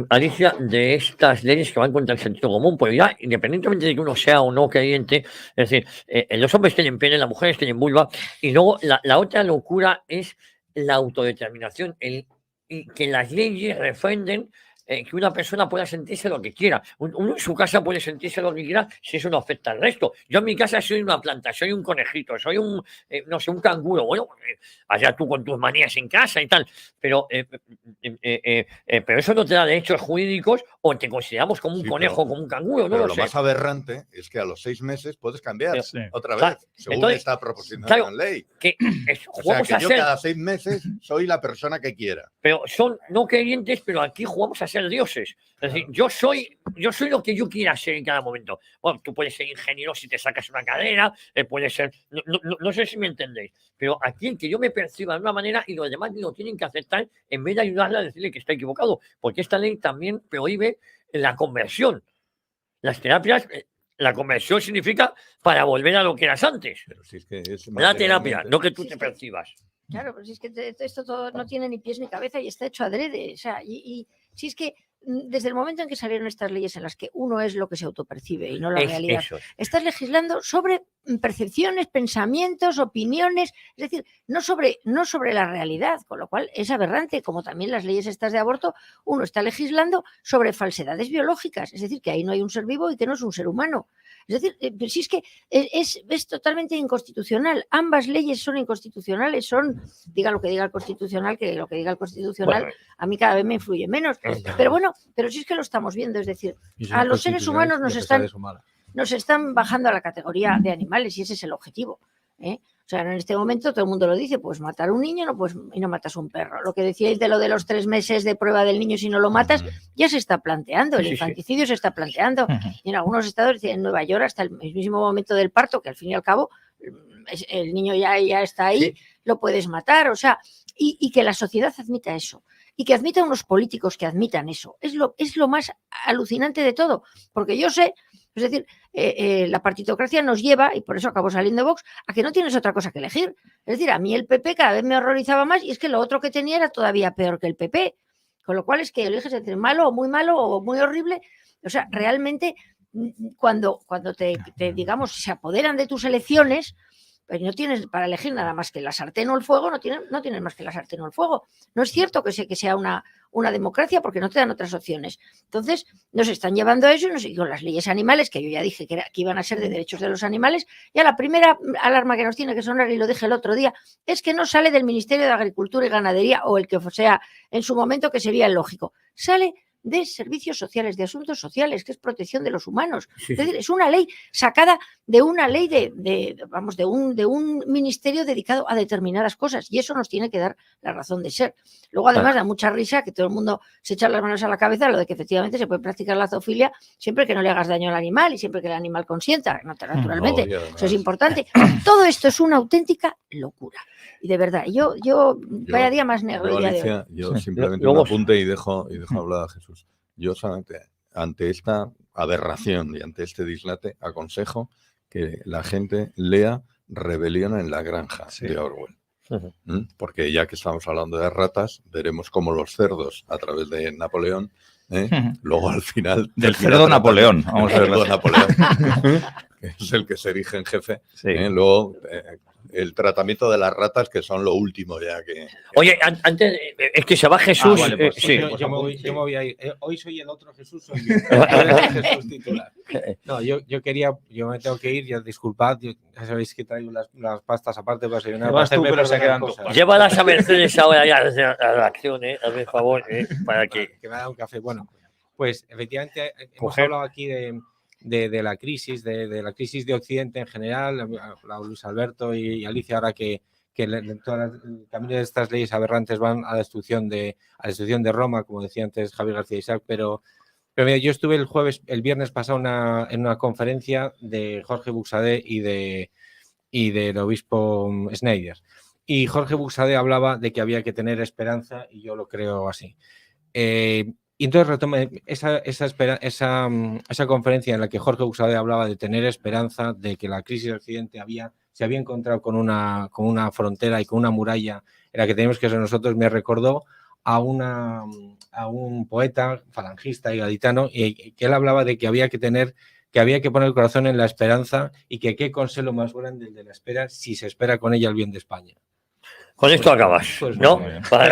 Alicia, de estas leyes que van contra el sentido común, pues ya, independientemente de que uno sea o no creyente, es decir, los hombres tienen pene, las mujeres tienen vulva, y luego la otra locura es la autodeterminación, y que las leyes refrenden que una persona pueda sentirse lo que quiera. Uno en su casa puede sentirse lo que quiera si eso no afecta al resto. Yo en mi casa soy una planta, soy un conejito, soy un, no sé, un canguro. Bueno, allá tú con tus manías en casa y tal. Pero eso no te da derechos jurídicos o te consideramos como un conejo, como un canguro. No pero lo lo sé. más aberrante es que a los 6 meses puedes cambiar otra vez, claro, según entonces, esta proposición claro, de ley. Que O sea, jugamos que a yo ser, cada 6 meses soy la persona que quiera. pero son no creyentes, pero aquí jugamos a ser dioses. Es decir, yo soy lo que yo quiera ser en cada momento. Bueno, tú puedes ser ingeniero si te sacas una carrera, puede ser, no sé si me entendéis, pero aquí el que yo me perciba de una manera y los demás lo tienen que aceptar en vez de ayudarle a decirle que está equivocado, porque esta ley también prohíbe la conversión. Las terapias, la conversión significa para volver a lo que eras antes. Pero si es que es La terapia, materialmente. no que tú Sí, te sí. percibas. Claro, pero si es que esto todo no tiene ni pies ni cabeza y está hecho adrede. O sea, y si es que desde el momento en que salieron estas leyes en las que uno es lo que se autopercibe y no la realidad, Eso es. estás legislando sobre percepciones, pensamientos, opiniones, es decir, no sobre la realidad, con lo cual es aberrante, como también las leyes estas de aborto, uno está legislando sobre falsedades biológicas, es decir, que ahí no hay un ser vivo y que no es un ser humano. Es decir, pero si es que es totalmente inconstitucional, ambas leyes son inconstitucionales, diga lo que diga el Constitucional, que lo que diga el Constitucional Bueno, a mí cada vez me influye menos, pero bueno, pero sí es que lo estamos viendo, es decir, a los seres humanos nos están bajando a la categoría de animales y ese es el objetivo. O sea, en este momento todo el mundo lo dice, pues matar a un niño y no matas a un perro. Lo que decíais de lo de los 3 meses de prueba del niño si no lo matas, ya se está planteando, el infanticidio se está planteando. Y en algunos estados, en Nueva York, hasta el mismo momento del parto, que al fin y al cabo el niño ya está ahí, lo puedes matar. O sea, y que la sociedad admita eso. Y que admita unos políticos que admitan eso. Es lo más alucinante de todo. Porque yo sé, es decir, la partitocracia nos lleva, y por eso acabó saliendo Vox, a que no tienes otra cosa que elegir. Es decir, a mí el PP cada vez me horrorizaba más y es que lo otro que tenía era todavía peor que el PP. Con lo cual es que eliges entre malo o muy horrible. O sea, realmente cuando te digamos, se apoderan de tus elecciones, pues no tienes para elegir nada más que la sartén o el fuego, no tienes más que la sartén o el fuego. No es cierto que sea una democracia porque no te dan otras opciones. Entonces, nos están llevando a eso y con las leyes animales, que yo ya dije que iban a ser de derechos de los animales, y a la primera alarma que nos tiene que sonar, y lo dije el otro día, es que no sale del Ministerio de Agricultura y Ganadería o el que sea en su momento que sería el lógico. Sale de servicios sociales, de asuntos sociales, que es protección de los humanos. Sí, es decir, es una ley sacada de una ley de un ministerio dedicado a determinadas cosas y eso nos tiene que dar la razón de ser. Luego, además, da mucha risa que todo el mundo se echa las manos a la cabeza lo de que efectivamente se puede practicar la zoofilia siempre que no le hagas daño al animal y siempre que el animal consienta, naturalmente. Eso es importante. Todo esto es una auténtica locura. Y de verdad, yo vaya día más negro. Alicia, yo simplemente un apunte y dejo hablar a Jesús. Yo solamente ante esta aberración y ante este dislate aconsejo que la gente lea Rebelión en la granja de Orwell. Porque ya que estamos hablando de ratas, veremos cómo los cerdos, a través de Napoleón, luego al final... Del cerdo Napoleón. Vamos a verlo. Napoleón, que es el que se erige en jefe. Luego... el tratamiento de las ratas, que son lo último ya que... Oye, antes, es que se va Jesús. Vale, pues, sí. Yo me voy a ir. Hoy soy el otro Jesús, soy yo. Jesús titular. No, yo me tengo que ir, ya disculpad, ya sabéis que traigo las pastas aparte para desayunar. Vas tú, pero se quedan cosas. Llévalas a Mercedes ahora ya a la acción, hazme el favor, para que me haga un café. Bueno, pues efectivamente hemos hablado aquí de la crisis, de la crisis de Occidente en general, a Luis Alberto y Alicia, ahora que el camino de estas leyes aberrantes van a la destrucción de Roma, como decía antes Javier García Isaac, pero mira, yo estuve el viernes pasado en una conferencia de Jorge Buxadé y del obispo Schneider. Y Jorge Buxadé hablaba de que había que tener esperanza y yo lo creo así. Y entonces retomé esa conferencia en la que Jorge Buxadé hablaba de tener esperanza, de que la crisis de Occidente había se había encontrado con una frontera y con una muralla en la que teníamos que ser nosotros, me recordó a un poeta falangista y gaditano, y que él hablaba de que había que poner el corazón en la esperanza, y que qué consuelo más grande el de la espera si se espera con ella el bien de España. Con esto acabas, pues ¿no?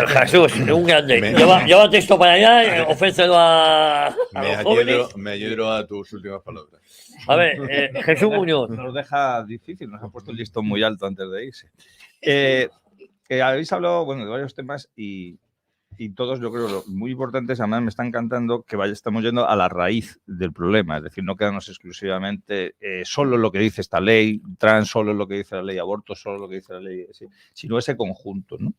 Jesús, un grande. Lleva texto para allá, ofrécelo a los jóvenes. Me adhiero a tus últimas palabras. A ver, Jesús Muñoz. Nos deja difícil, nos ha puesto el listón muy alto antes de irse. Habéis hablado, bueno, de varios temas y todos, yo creo, muy importantes. Además, me está encantando que estamos yendo a la raíz del problema. Es decir, no quedarnos exclusivamente solo lo que dice esta ley trans, solo lo que dice la ley aborto, solo lo que dice la ley, sino ese conjunto, ¿no?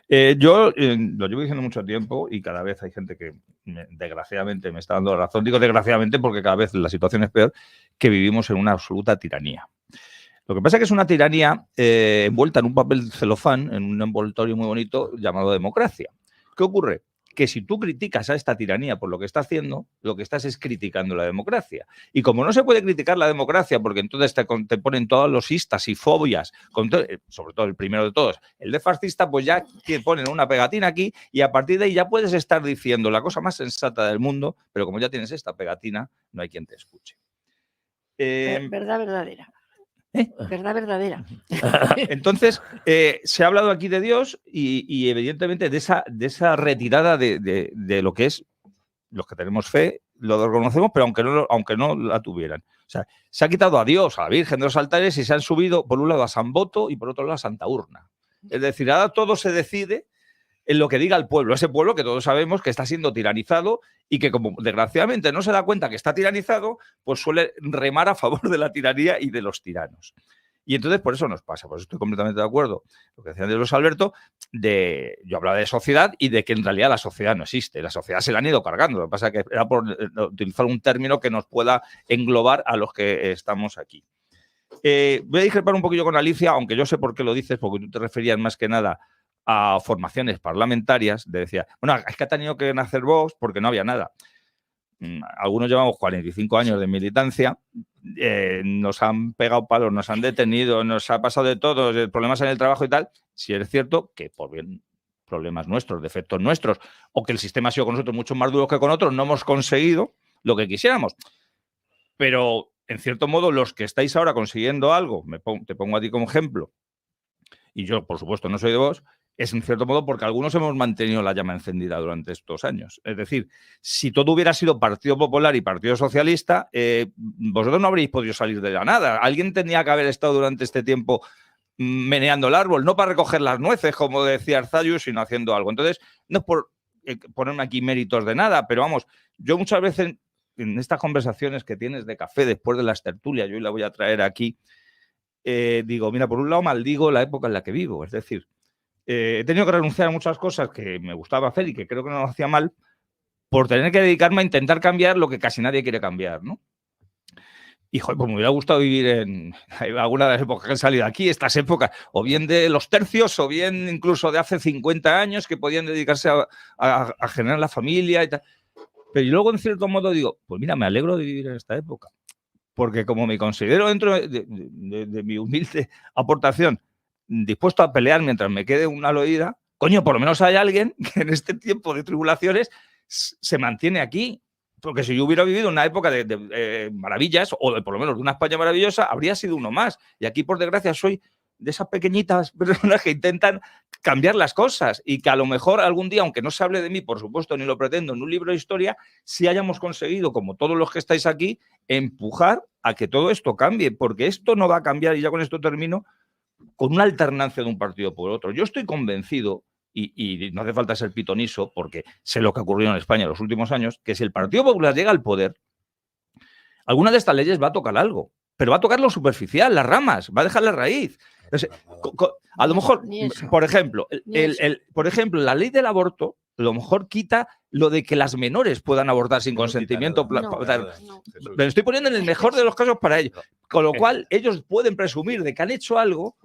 Yo lo llevo diciendo mucho tiempo y cada vez hay gente que, desgraciadamente, me está dando razón. Digo desgraciadamente porque cada vez la situación es peor, que vivimos en una absoluta tiranía. Lo que pasa es que es una tiranía envuelta en un papel celofán, en un envoltorio muy bonito llamado democracia. ¿Qué ocurre? Que si tú criticas a esta tiranía por lo que está haciendo, lo que estás es criticando la democracia. Y como no se puede criticar la democracia, porque entonces te ponen todos los istas y fobias, sobre todo el primero de todos, el de fascista, pues ya te ponen una pegatina aquí y a partir de ahí ya puedes estar diciendo la cosa más sensata del mundo, pero como ya tienes esta pegatina, no hay quien te escuche. Verdad verdadera. Verdad verdadera. Entonces, se ha hablado aquí de Dios y evidentemente de esa retirada de lo que es, los que tenemos fe, lo reconocemos, pero aunque no la tuvieran. O sea, se ha quitado a Dios, a la Virgen de los altares y se han subido por un lado a San Boto y por otro lado a Santa Urna. Es decir, ahora todo se decide en lo que diga el pueblo, ese pueblo que todos sabemos que está siendo tiranizado y que como desgraciadamente no se da cuenta que está tiranizado, pues suele remar a favor de la tiranía y de los tiranos. Y entonces por eso nos pasa, por eso estoy completamente de acuerdo lo que decía de Luis Alberto, yo hablaba de sociedad y de que en realidad la sociedad no existe, la sociedad se la han ido cargando, lo que pasa es que era por utilizar un término que nos pueda englobar a los que estamos aquí. Voy a discrepar un poquillo con Alicia, aunque yo sé por qué lo dices, porque tú te referías más que nada a formaciones parlamentarias, decía, bueno, es que ha tenido que nacer Vox porque no había nada. Algunos llevamos 45 años de militancia, nos han pegado palos, nos han detenido, nos ha pasado de todo, problemas en el trabajo y tal. Si es cierto que por bien problemas nuestros, defectos nuestros, o que el sistema ha sido con nosotros mucho más duro que con otros, no hemos conseguido lo que quisiéramos. Pero, en cierto modo, los que estáis ahora consiguiendo algo, te pongo a ti como ejemplo, y yo, por supuesto, no soy de Vox, es en cierto modo porque algunos hemos mantenido la llama encendida durante estos años. Es decir, si todo hubiera sido Partido Popular y Partido Socialista, vosotros no habríais podido salir de la nada. Alguien tenía que haber estado durante este tiempo meneando el árbol, no para recoger las nueces, como decía Arzayus, sino haciendo algo. Entonces, no es por ponerme aquí méritos de nada, pero vamos, yo muchas veces en estas conversaciones que tienes de café después de las tertulias, yo hoy la voy a traer aquí, digo, mira, por un lado maldigo la época en la que vivo, es decir, he tenido que renunciar a muchas cosas que me gustaba hacer y que creo que no lo hacía mal por tener que dedicarme a intentar cambiar lo que casi nadie quiere cambiar, ¿no? Y, joder, pues me hubiera gustado vivir en alguna de las épocas que han salido aquí, estas épocas, o bien de los tercios, o bien incluso de hace 50 años que podían dedicarse a generar la familia y tal. Pero yo luego, en cierto modo, digo, pues mira, me alegro de vivir en esta época. Porque como me considero dentro de mi humilde aportación dispuesto a pelear mientras me quede una al oída, coño, por lo menos hay alguien que en este tiempo de tribulaciones se mantiene aquí. Porque si yo hubiera vivido una época de maravillas, o por lo menos de una España maravillosa, habría sido uno más. Y aquí, por desgracia, soy de esas pequeñitas personas que intentan cambiar las cosas y que a lo mejor algún día, aunque no se hable de mí, por supuesto, ni lo pretendo, en un libro de historia, sí hayamos conseguido, como todos los que estáis aquí, empujar a que todo esto cambie, porque esto no va a cambiar, y ya con esto termino, con una alternancia de un partido por otro. Yo estoy convencido, y no hace falta ser pitoniso, porque sé lo que ha ocurrido en España en los últimos años, que si el Partido Popular llega al poder, alguna de estas leyes va a tocar algo, pero va a tocar lo superficial, las ramas, va a dejar la raíz. Entonces, a lo mejor, por ejemplo, la ley del aborto, a lo mejor quita lo de que las menores puedan abortar sin consentimiento. Me estoy poniendo en el mejor de los casos para ellos. Con lo cual, ellos pueden presumir de que han hecho algo,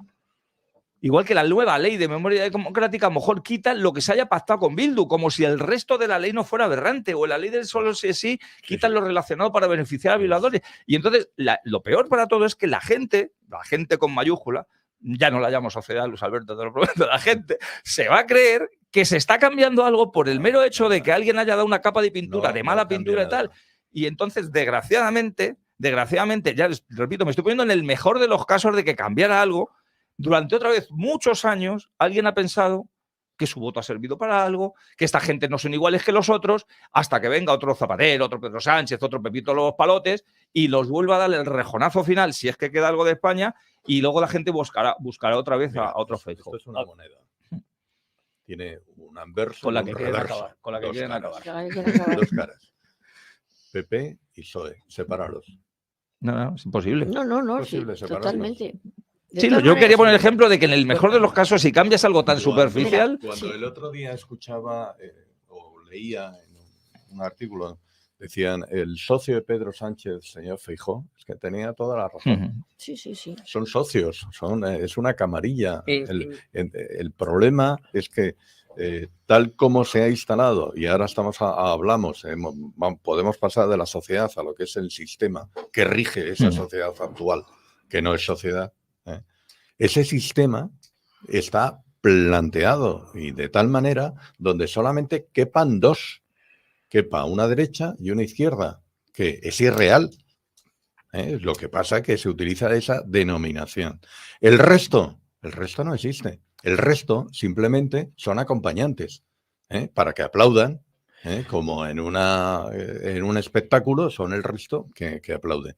igual que la nueva ley de memoria democrática, a lo mejor quita lo que se haya pactado con Bildu, como si el resto de la ley no fuera aberrante, o la ley del solo sí, quitan lo relacionado para beneficiar a violadores. Y entonces, lo peor para todo es que la gente, la gente con mayúscula, ya no la llamo sociedad, Luis Alberto, te lo prometo, la gente se va a creer que se está cambiando algo por el mero hecho de que alguien haya dado una capa de pintura, de mala pintura y tal. Y entonces, desgraciadamente, ya les repito, me estoy poniendo en el mejor de los casos de que cambiara algo. Durante otra vez muchos años, alguien ha pensado que su voto ha servido para algo, que esta gente no son iguales que los otros, hasta que venga otro Zapatero, otro Pedro Sánchez, otro Pepito Los Palotes, y los vuelva a dar el rejonazo final, si es que queda algo de España, y luego la gente buscará otra vez a otro Feijóo. Esto es una moneda. Tiene un anverso Con la y que un quieren reverso. acabar. Con la que quieren acabar. Dos caras. PP y PSOE, sepáralos. No, es imposible. No, sí, Posible separarlos. totalmente. De Sí, todas yo quería maneras, poner el ejemplo de que en el mejor de los casos, si cambias algo tan superficial... Cuando el otro día escuchaba o leía en un artículo, decían, el socio de Pedro Sánchez, señor Feijóo, es que tenía toda la razón. Sí. Son socios, es una camarilla. Y- El problema es que tal como se ha instalado, y ahora hablamos, podemos pasar de la sociedad a lo que es el sistema que rige esa sociedad actual, que no es sociedad. Ese sistema está planteado y de tal manera donde solamente quepan dos, quepa una derecha y una izquierda, que es irreal. Lo que pasa es que se utiliza esa denominación. El resto no existe. El resto simplemente son acompañantes, para que aplaudan, como en un espectáculo son el resto que aplauden.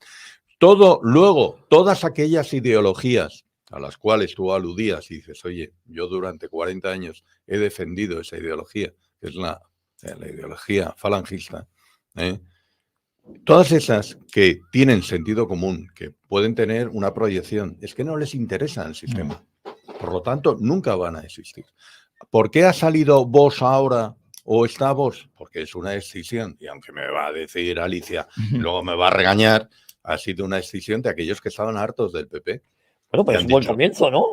Todas aquellas ideologías a las cuales tú aludías y dices, oye, yo durante 40 años he defendido esa ideología, que es la ideología falangista, todas esas que tienen sentido común, que pueden tener una proyección, es que no les interesa el sistema. Por lo tanto, nunca van a existir. ¿Por qué ha salido Vox ahora o está Vox? Porque es una escisión, y aunque me va a decir Alicia, luego me va a regañar, ha sido una escisión de aquellos que estaban hartos del PP. Bueno, pero es un buen comienzo, ¿no?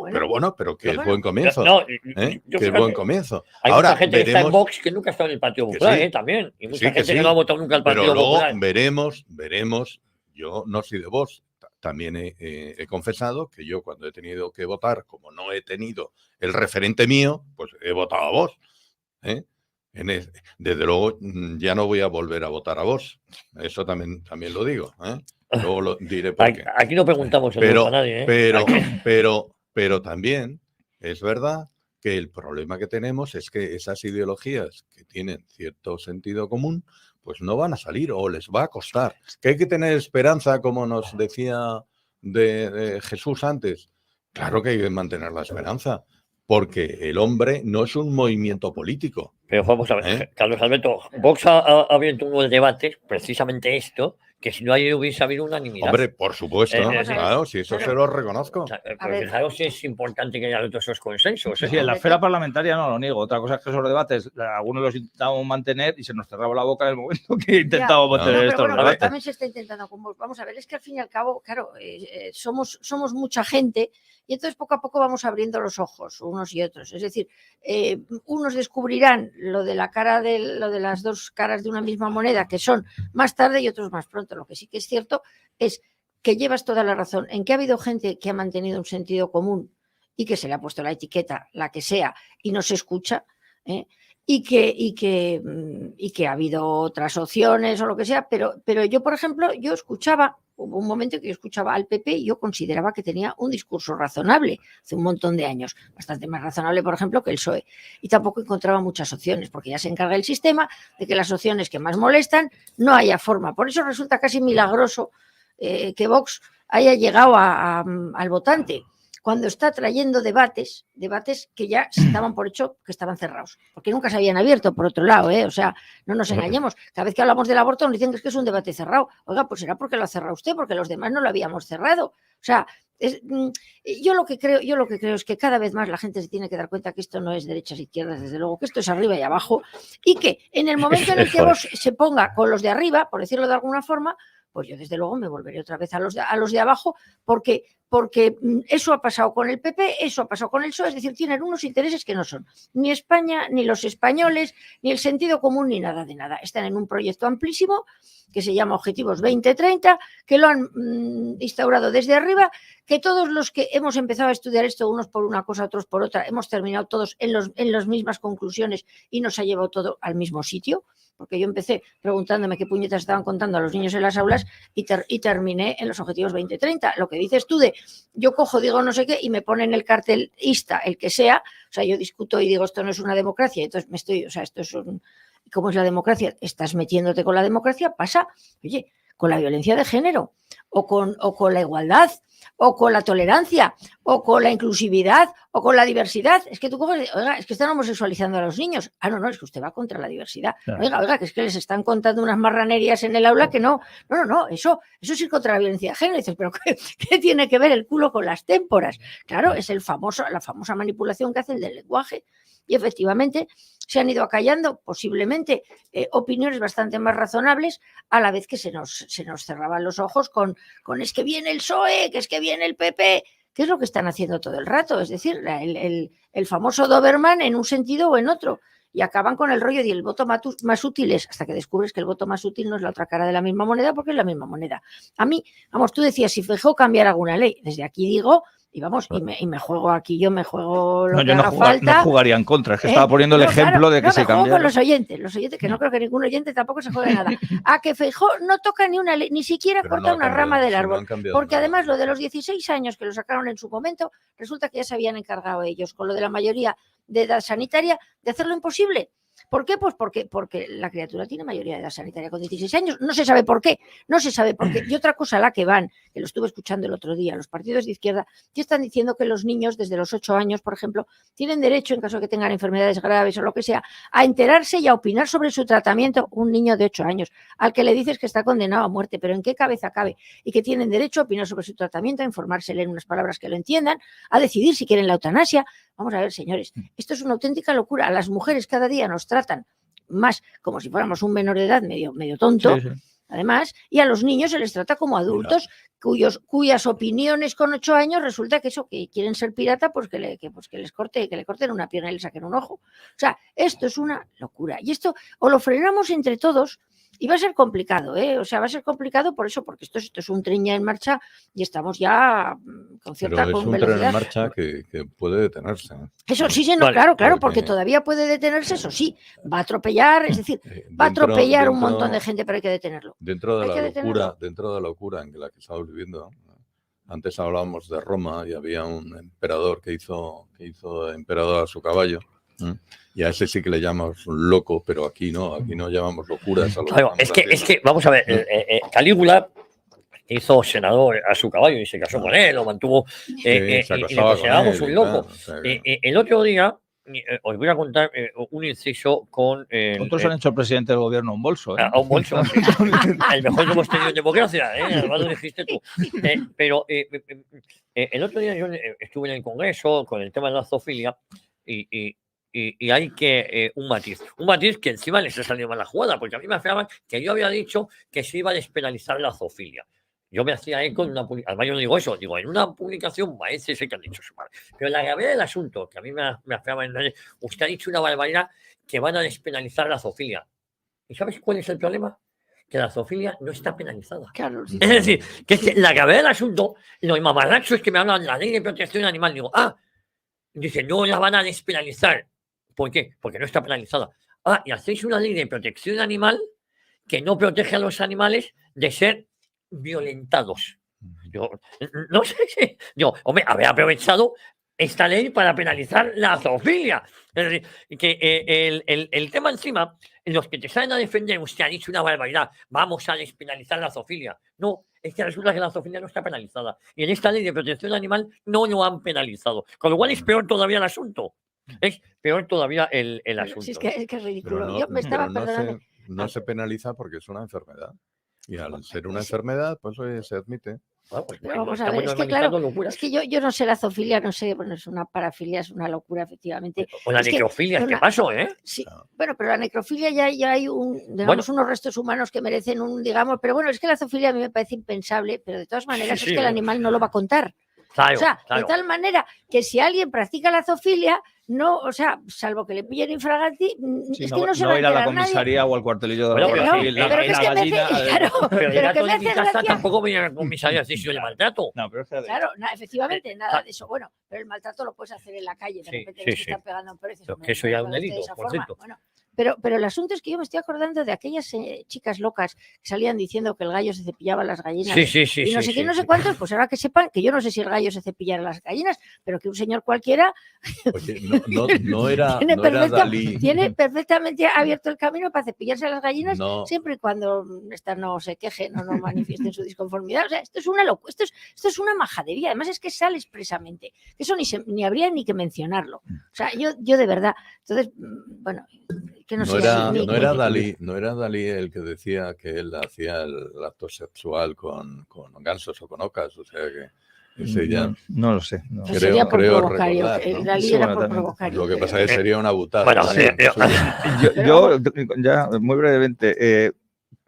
Pero que es buen comienzo. No, que yo es buen comienzo. Hay Ahora, mucha gente que está en Vox que nunca ha estado en el Partido Popular, sí. también. Y mucha Sí, gente sí. que no ha votado nunca al Partido Pero luego Popular. veremos. Yo no soy de Vox. También he confesado que yo cuando he tenido que votar, como no he tenido el referente mío, pues he votado a Vox. Desde luego ya no voy a volver a votar a Vox. Eso también lo digo. Luego lo diré por qué. Aquí no preguntamos el voto a nadie. Pero también es verdad que el problema que tenemos es que esas ideologías que tienen cierto sentido común, pues no van a salir o les va a costar. Que hay que tener esperanza, como nos decía de Jesús antes. Claro que hay que mantener la esperanza, porque el hombre no es un movimiento político. Pero vamos a ver, Carlos Alberto, Vox ha abierto unos debates, precisamente esto, que si no hubiese habido unanimidad. Hombre, por supuesto, claro, si eso se lo reconozco. O sea, pero fijaros si es importante que haya todos esos consensos. Sí, en la esfera parlamentaria no lo niego. Otra cosa es que esos debates, algunos los intentamos mantener y se nos cerraba la boca en el momento que intentamos mantener estos debates. También se está intentando con Vox. Vamos a ver, es que al fin y al cabo, claro, somos mucha gente y entonces poco a poco vamos abriendo los ojos unos y otros. Es decir, unos descubrirán lo de las dos caras de una misma moneda, que son más tarde y otros más pronto. Lo que sí que es cierto es que llevas toda la razón en que ha habido gente que ha mantenido un sentido común y que se le ha puesto la etiqueta, la que sea, y no se escucha, y que ha habido otras opciones o lo que sea, pero yo, por ejemplo, hubo un momento que yo escuchaba al PP y yo consideraba que tenía un discurso razonable hace un montón de años, bastante más razonable, por ejemplo, que el PSOE. Y tampoco encontraba muchas opciones, porque ya se encarga el sistema de que las opciones que más molestan no haya forma. Por eso resulta casi milagroso que Vox haya llegado al votante, cuando está trayendo debates que ya se daban por hecho que estaban cerrados, porque nunca se habían abierto, por otro lado, o sea, no nos engañemos, cada vez que hablamos del aborto nos dicen que es un debate cerrado. Oiga, pues será porque lo ha cerrado usted, porque los demás no lo habíamos cerrado. O sea, yo lo que creo es que cada vez más la gente se tiene que dar cuenta que esto no es derechas e izquierdas, desde luego, que esto es arriba y abajo, y que en el momento en el que vos se ponga con los de arriba, por decirlo de alguna forma, pues yo desde luego me volveré otra vez a los de abajo, porque porque eso ha pasado con el PP, eso ha pasado con el PSOE, es decir, tienen unos intereses que no son ni España, ni los españoles, ni el sentido común, ni nada de nada. Están en un proyecto amplísimo que se llama Objetivos 2030, que lo han instaurado desde arriba, que todos los que hemos empezado a estudiar esto, unos por una cosa, otros por otra, hemos terminado todos en las mismas conclusiones y nos ha llevado todo al mismo sitio, porque yo empecé preguntándome qué puñetas estaban contando a los niños en las aulas y terminé en los Objetivos 2030. Lo que dices tú de yo cojo, digo no sé qué y me ponen el cartelista, el que sea, o sea, yo discuto y digo esto no es una democracia, entonces esto es un... ¿Cómo es la democracia? Estás metiéndote con la democracia, pasa, oye, con la violencia de género, o con la igualdad, o con la tolerancia, o con la inclusividad, o con la diversidad. Es que tú coges, oiga, es que están homosexualizando a los niños. Ah, no, es que usted va contra la diversidad. Claro. Oiga, que es que les están contando unas marranerías en el aula que no. No, eso es ir contra la violencia de género. Y dices, pero ¿qué tiene que ver el culo con las témporas? Claro, es la famosa manipulación que hacen del lenguaje. Y efectivamente se han ido acallando posiblemente opiniones bastante más razonables a la vez que se nos cerraban los ojos con es que viene el PSOE, que es que viene el PP, que es lo que están haciendo todo el rato, es decir, el famoso Doberman en un sentido o en otro, y acaban con el rollo y el voto más útil es, hasta que descubres que el voto más útil no es la otra cara de la misma moneda porque es la misma moneda. A mí, vamos, tú decías, si Feijóo cambiar alguna ley, desde aquí digo... Y vamos, y me juego aquí, yo me juego lo que haga falta. No jugaría en contra, es que estaba poniendo el ejemplo de que se cambiara. Juego con los oyentes, que no creo que ningún oyente tampoco se juegue nada. A que Feijóo no toca ni una ley, ni siquiera corta una rama del árbol. Porque además lo de los 16 años que lo sacaron en su momento, resulta que ya se habían encargado ellos, con lo de la mayoría de edad sanitaria, de hacerlo imposible. ¿Por qué? Pues porque la criatura tiene mayoría de edad sanitaria con 16 años. No se sabe por qué. Y otra cosa a la que van, que lo estuve escuchando el otro día, los partidos de izquierda, que están diciendo que los niños desde los 8 años, por ejemplo, tienen derecho, en caso de que tengan enfermedades graves o lo que sea, a enterarse y a opinar sobre su tratamiento. Un niño de 8 años, al que le dices que está condenado a muerte, pero ¿en qué cabeza cabe? Y que tienen derecho a opinar sobre su tratamiento, a informarse, leer unas palabras que lo entiendan, a decidir si quieren la eutanasia. Vamos a ver, señores, esto es una auténtica locura. A las mujeres cada día nos tratan más como si fuéramos un menor de edad medio tonto, sí. Además, y a los niños se les trata como adultos cuyas opiniones con 8 años resulta que quieren ser pirata, pues que le corten una pierna y le saquen un ojo. O sea, esto es una locura. Y esto o lo frenamos entre todos. Y va a ser complicado, ¿eh? O sea, va a ser complicado por eso, porque esto es un tren ya en marcha y estamos ya con cierta velocidad. Pero es un tren en marcha que puede detenerse. Eso sí, no, vale, claro, porque todavía puede detenerse, eso sí. Va a atropellar, es decir, va a atropellar un montón de gente, pero hay que detenerlo. Dentro de la locura en la que estamos viviendo, antes hablábamos de Roma y había un emperador que hizo emperador a su caballo. Y a ese sí que le llamamos loco, pero aquí no llamamos locuras. Claro, es que, vamos a ver, Calígula hizo senador a su caballo y se casó con él, lo mantuvo, y le considerábamos un loco. El otro día, os voy a contar un inciso con... Otros han hecho presidente del gobierno a un bolso. A un bolso, sí. El mejor que hemos tenido en democracia, además lo dijiste tú. Pero el otro día yo estuve en el Congreso con el tema de la zoofilia y hay que un matiz que encima les ha salido mal la jugada, porque a mí me afirmaban que yo había dicho que se iba a despenalizar la zoofilia. Yo me hacía eco en una publicación, además yo no digo eso, digo en una publicación, parece ser que han dicho su madre. Pero la gravedad del asunto, que a mí me afirmaban, usted ha dicho una barbaridad que van a despenalizar la zoofilia. ¿Y sabes cuál es el problema? Que la zoofilia no está penalizada. Claro, sí. Es decir, que la gravedad del asunto, los mamarrachos que me hablan de la ley de protección animal, digo, dice, no la van a despenalizar. ¿Por qué? Porque no está penalizada. Y hacéis una ley de protección animal que no protege a los animales de ser violentados. Yo no sé si... hombre, haber aprovechado esta ley para penalizar la zoofilia. Es decir, que el tema encima, los que te salen a defender, usted ha dicho una barbaridad, vamos a despenalizar la zoofilia. No, es que resulta que la zoofilia no está penalizada. Y en esta ley de protección animal no lo han penalizado. Con lo cual es peor todavía el asunto. Es peor todavía el asunto. Sí, es que es ridículo. Yo me estaba perdonando. No se penaliza porque es una enfermedad. Y al ser una enfermedad, pues se admite. Pues vamos a ver, es que claro, es que yo no sé la zoofilia, no sé, bueno, es una parafilia, es una locura, efectivamente. O la necrofilia, ¿qué pasó, Sí, bueno, pero la necrofilia ya hay unos restos humanos que merecen pero bueno, es que la zoofilia a mí me parece impensable, pero de todas maneras es que el animal no lo va a contar. Claro, O sea, claro. de tal manera que si alguien practica la zoofilia, no, o sea, salvo que le pillen infraganti, Sí, es que no se va a ir a la enterar nadie. comisaría o al cuartelillo de Bueno, la pero Guardia sí, Civil. pero que es que me hace- claro, Pero pero el gato que me de mi hace casa gracia. tampoco viene a la comisaría a decir yo le maltrato. No, pero es que Claro, efectivamente, nada de eso. Bueno, pero el maltrato lo puedes hacer en la calle, de Sí, repente sí, ves que sí. están pegando en precios. Pero que eso ya es un delito, de esa por forma. cierto. Bueno, pero el asunto es que yo me estoy acordando de aquellas chicas locas que salían diciendo que el gallo se cepillaba las gallinas. Sí, sí, sí. Y no sí, sé qué, sí, no sé sí. cuántos, pues ahora que sepan que yo no sé si el gallo se cepillara las gallinas, pero que un señor cualquiera Oye, no era tiene Dalí. tiene perfectamente abierto el camino para cepillarse a las gallinas, No, siempre y cuando estas no se quejen o no manifiesten su disconformidad. O sea, esto es una locura, esto es una majadería. Además es que sale expresamente. Eso ni habría ni que mencionarlo. O sea, yo de verdad. Entonces, bueno, que no, no sé. era, ni- no ni- era ni- Dalí, no era Dalí el que decía que él hacía el acto sexual con gansos o con ocas, o sea que ese ya No lo sé. No. Pues creo- sería por creo provocar. recordar, El ¿no? Dalí Sí, era bueno, por también. provocar. lo yo que creo. pasa es que sería una butada. Bueno, también, sí, suya. Yo ya, muy brevemente,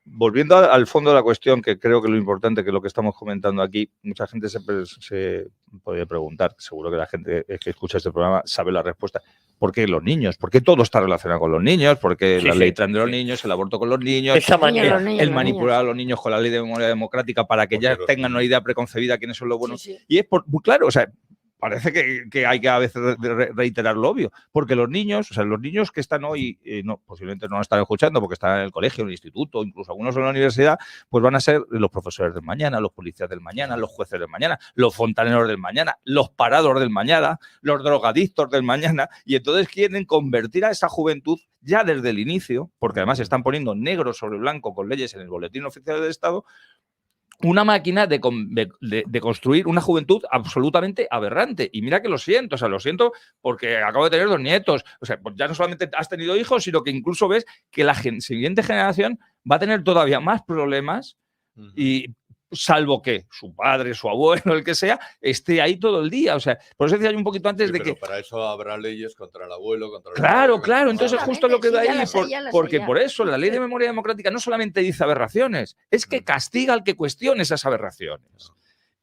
volviendo al fondo de la cuestión, que creo que lo importante que lo que estamos comentando aquí, mucha gente se puede preguntar, seguro que la gente que escucha este programa sabe la respuesta. ¿Por qué los niños? ¿Por qué todo está relacionado con los niños? ¿Por qué Sí, la sí, ley trans de los sí. niños, el aborto con los niños, Esa Niños, manera. los niños, el los manipular a niños. los niños con la ley de memoria democrática para que Porque ya los tengan una niños- idea preconcebida quiénes son los buenos? Sí, sí. Y es muy claro, o sea, parece que hay que a veces reiterar lo obvio, porque los niños que están hoy, posiblemente no están escuchando porque están en el colegio, en el instituto, incluso algunos en la universidad, pues van a ser los profesores del mañana, los policías del mañana, los jueces del mañana, los fontaneros del mañana, los parados del mañana, los drogadictos del mañana, y entonces quieren convertir a esa juventud ya desde el inicio, porque además están poniendo negro sobre blanco con leyes en el Boletín Oficial del Estado, una máquina de construir una juventud absolutamente aberrante. Y mira que lo siento porque acabo de tener 2 nietos. O sea, pues ya no solamente has tenido hijos, sino que incluso ves que la siguiente generación va a tener todavía más problemas y salvo que su padre, su abuelo, el que sea, esté ahí todo el día. O sea, por eso decía yo un poquito antes Sí, de pero que... para eso habrá leyes contra el abuelo, contra el Claro, padre, claro, contra entonces la es madre. justo lo que Sí, da ya ahí, las hay, ya las porque hay, ya. por eso la ley de memoria democrática no solamente dice aberraciones, es que castiga al que cuestione esas aberraciones.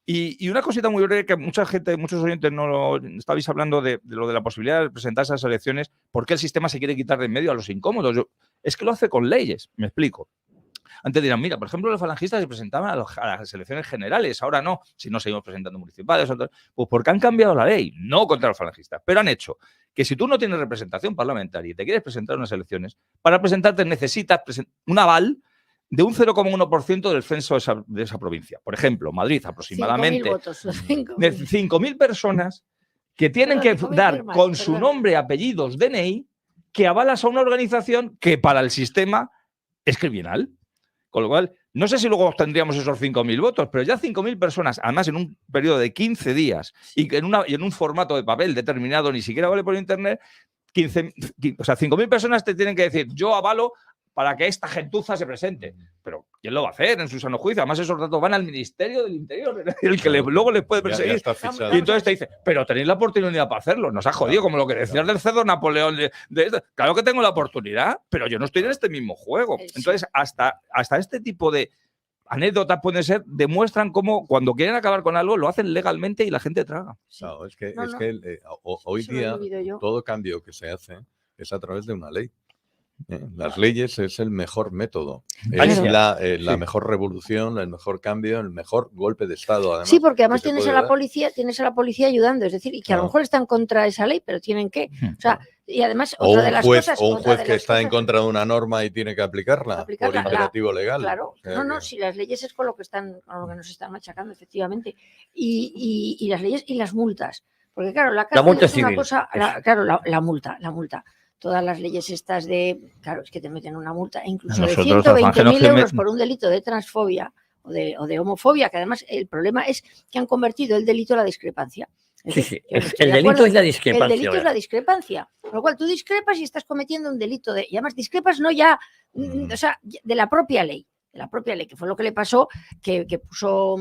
Y una cosita muy breve que muchos oyentes no lo estabais hablando de lo de la posibilidad de presentarse a las elecciones, ¿por qué el sistema se quiere quitar de en medio a los incómodos? Es que lo hace con leyes, me explico. Antes dirán, mira, por ejemplo, los falangistas se presentaban a las elecciones generales, ahora no, si no seguimos presentando municipales. Pues porque han cambiado la ley, no contra los falangistas, pero han hecho que si tú no tienes representación parlamentaria y te quieres presentar a unas elecciones, para presentarte necesitas un aval de un 0,1% del censo de esa provincia. Por ejemplo, Madrid aproximadamente 5.000 votos. de 5.000. 5.000 personas que tienen que 5.000 dar firmas, con su perdón. nombre, apellidos, DNI, que avalas a una organización que para el sistema es criminal. Con lo cual, no sé si luego obtendríamos esos 5.000 votos, pero ya 5.000 personas, además en un periodo de 15 días y que en un formato de papel determinado, ni siquiera vale por internet, 5.000 personas te tienen que decir, yo avalo para que esta gentuza se presente. Pero ¿quién lo va a hacer en su sano juicio? Además, esos datos van al Ministerio del Interior, el que luego les puede Ya perseguir. está fichado. Y entonces te dice, pero tenéis la oportunidad para hacerlo. Nos ha jodido, como lo que decías del cerdo Napoleón. De esto. Claro que tengo la oportunidad, pero yo no estoy en este mismo juego. Sí. Entonces, hasta este tipo de anécdotas pueden ser, demuestran cómo cuando quieren acabar con algo lo hacen legalmente y la gente traga. Sí. No, es que, No, no. hoy Eso lo he día vivido yo. todo cambio que se hace es a través de una ley. Las leyes es el mejor método, es Claro. la Sí. mejor revolución, el mejor cambio, el mejor golpe de Estado. Además, Sí, porque además que se tienes a puede la dar. policía, ayudando, es decir, y que a lo Claro. mejor están contra esa ley, pero tienen que, o sea, y además O otra un de las juez, cosas, o un otra juez de que las está en cosas- contra de una norma y tiene que aplicarla, aplicarla, por imperativo legal. Claro, O sea no, que- si las leyes es con lo que nos están machacando, efectivamente, y las leyes y las multas, porque claro, la cárcel multa es una civil, cosa, eso. claro, la multa. Todas las leyes estas claro, es que te meten una multa, e incluso de Nosotros, los 120.000 evangelos euros que por un delito de transfobia o de homofobia, que además el problema es que han convertido el delito en la discrepancia. Es Sí, decir, sí. yo no estoy El de delito acuerdo. es la El discrepancia. delito es ¿verdad? la discrepancia. Con lo cual tú discrepas y estás cometiendo un delito y además discrepas no ya, o sea, de la propia ley, que fue lo que le pasó, que puso